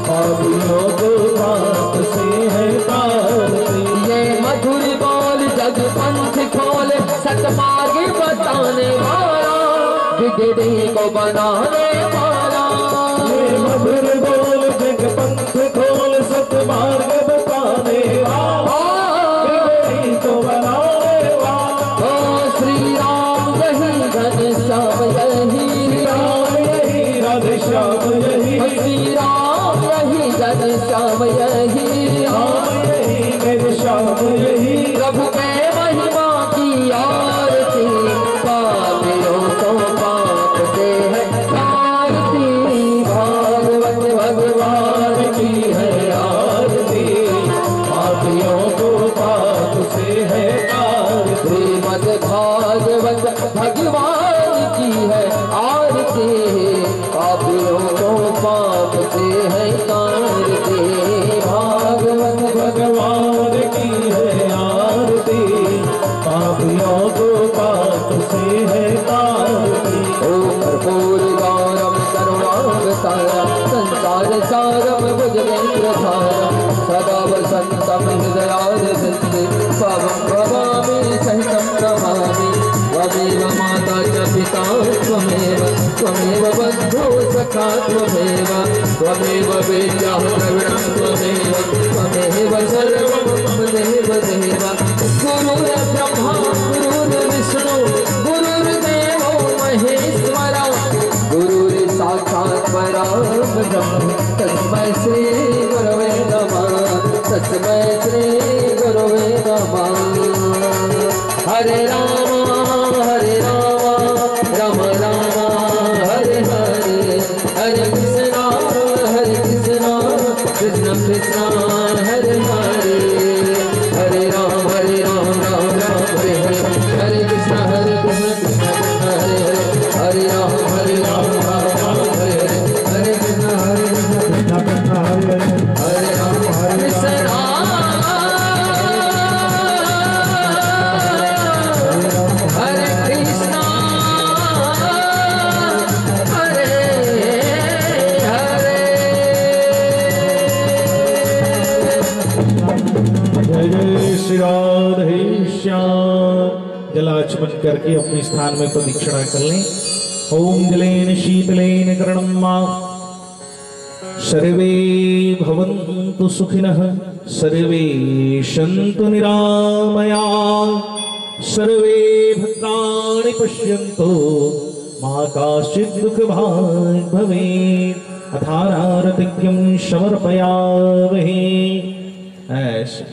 पापियों को पाप से है आरती। ये मधुर बोल जग पंथ खोल, सतमार्ग बताने वाला, बिगड़ी को बनाने वाला। ये मधुर बोल जग पंथ खोल, सतमार्ग बताने वाला, बिगड़ी को बनाने वाला। ओ श्री राम यही घनश्याम यही, राम यही राधे श्याम है आरती। श्रीमद् भागवत भगवान की है आरती, पापियों को पाप से है तारती। भागवत भगवान की है आरती, पापियों को पाप से है तारती। ओम कर्पूर गौरम करुणावतारम संसार सारम भुजगेन्द्रधारम सदा वसंतम हृदयारविन्दे पवं भवामि सहितं नमामि। त्वमेव माता च पिता त्वमेव बन्धो सखा त्वमेव वेद्यः द्रविणं त्वमेव सर्वं मम देव देव। गुरुर्ब्रह्मा गुरुर्विष्णु गुरुर्देवो महेश्वरा, गुरुर्साक्षात् परब्रह्म तस्मै श्री गुरवे नमः, तस्मै श्री गुरवे नमः। हरे राम राम राम हरे हरे, हरे कृष्णा कृष्ण कृष्ण हरे हरे, हरे राम राम राम हरे हरे, हरे कृष्ण कृष्ण हरे हरे, हरे राम राम राम हरे हरे, हरे कृष्ण कृष्ण हरे हरे, हरे राम कृष्ण हरे कृष्णा हरे हरे। जय जय श्री राधे श्याम। जलाचमन करके अपने स्थान में प्रदक्षिणा कर लें। ओम जलेन शीतलेन करणम्मा सर्वे भवन्तु सुखिनः, सर्वे सन्तु निरामया, सर्वे भद्राणि पश्यन्तु मा काश्चित् दुःखभाग् भवेत्। अथारारतिक्यं समर्पयामहे। ऐसे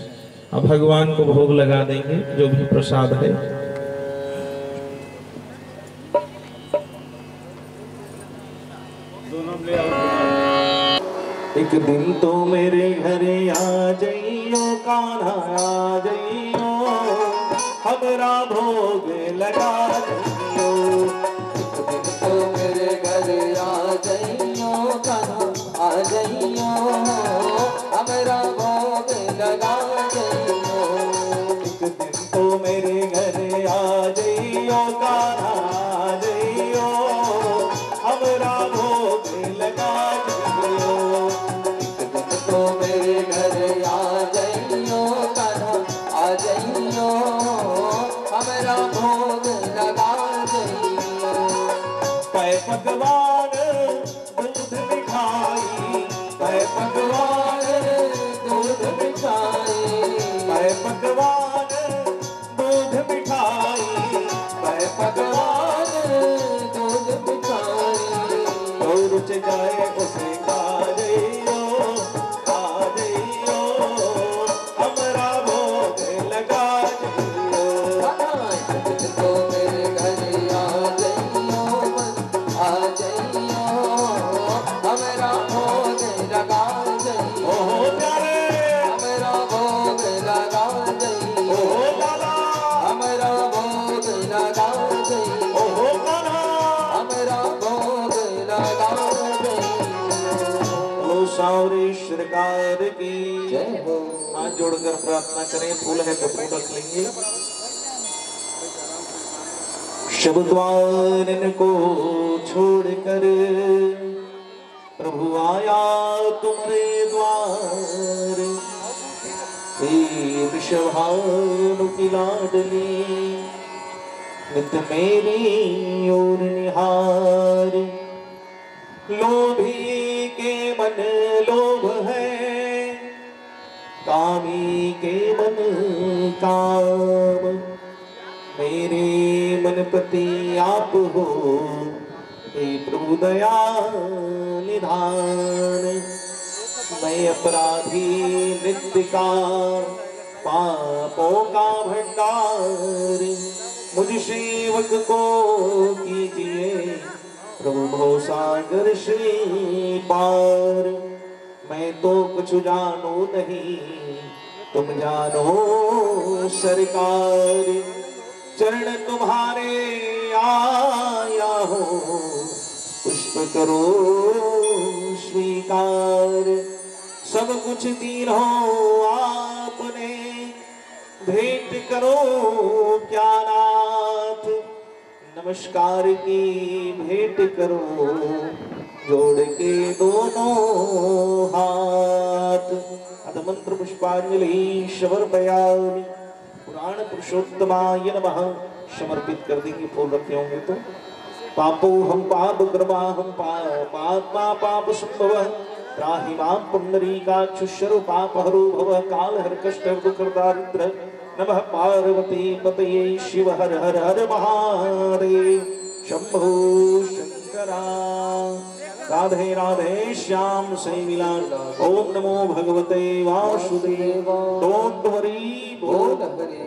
अब भगवान को भोग लगा देंगे, जो भी प्रसाद है। एक दिन तो मेरे घरे आ जाइयो कान्हा आ जाइयो, हमरा भोग लगा जाइयो। एक दिन तो मेरे घर आ जाइयो कान्हा आ जाइयो, हमरा भोग लगा जाइयो। एक दिन तो मेरे घरे आ जाइयो कान्हा आ जाइयो, हमरा भोग लगा जाइयो। तो मेरे घर आ जाइयो कान्हा आ जाइयो, हमरा भोग लगा जाइयो। पै पकवान दूध मिठाई, पै पकवान दूध मिठाई, पै पकवान दूध मिठाई, पै भगवान दूध मिठाई। तो रुच जाए उसे खा जाइयो, खा जाइयो, हमरा भोग लगा जाइयो। तो मेरे घर आ जाइयो आ जाइयो, हमरा भोग लगा जाइयो। ओहो प्यारे, हमरा भोग लगा जाइयो, ओहो लाला, हमरा भोग लगा जाइयो, ओहो कान्हा। हमरा भोग लगा जाइयो। बोलो सावरेश्वर कार की जय हो। हाथ जोड़कर प्रार्थना करें। फूल है तो फूल रख लेंगे। शब्दवान को छोड़कर प्रभु आया तुम्हारे द्वार। हे वृषभानु की लाडली, नित मेरी ओर निहार। लोभी के मन लोभ है, कामी के मन काम। मेरे मन पति आप हो, हे प्रभु दया निधान। मैं अपराधी नित्य का, पापों का भंडार। मुझ सेवक को कीजिए प्रभु भवसागर श्री पार। मैं तो कुछ जानू नहीं, तुम जानो सरकार, चरण तुम्हारे आया हो, पुष्प करो स्वीकार। सब कुछ दीन हो आपने, भेंट करो क्या नाथ। नमस्कार की भेंट करो, जोड़ के दोनों हाथ। अथ मंत्र पुष्पांजलि समर्पयामि। पुराण पुरुषोत्तमाय नमः समर्पित कर देंगे। फूल रखे होंगे तो। पापो हम पाप कर्मा हम पात्मा पाप संभव, त्राहि मां पुंडरीकाक्षुष्यरु पापहरो भव। काल हर कष्ट दुख दारिद्र, नमः पार्वती पतये शिव हर हर हर महादेव। शंभो शंकरा। राधे राधे श्याम सैमिलाल। ओम नमो भगवते वासुदेव। डोंट वरी बोल,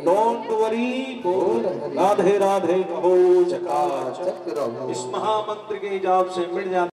डोंट वरी बोल, राधे राधे कहो चकाचक। इस महामंत्र के जाप से मिट जाता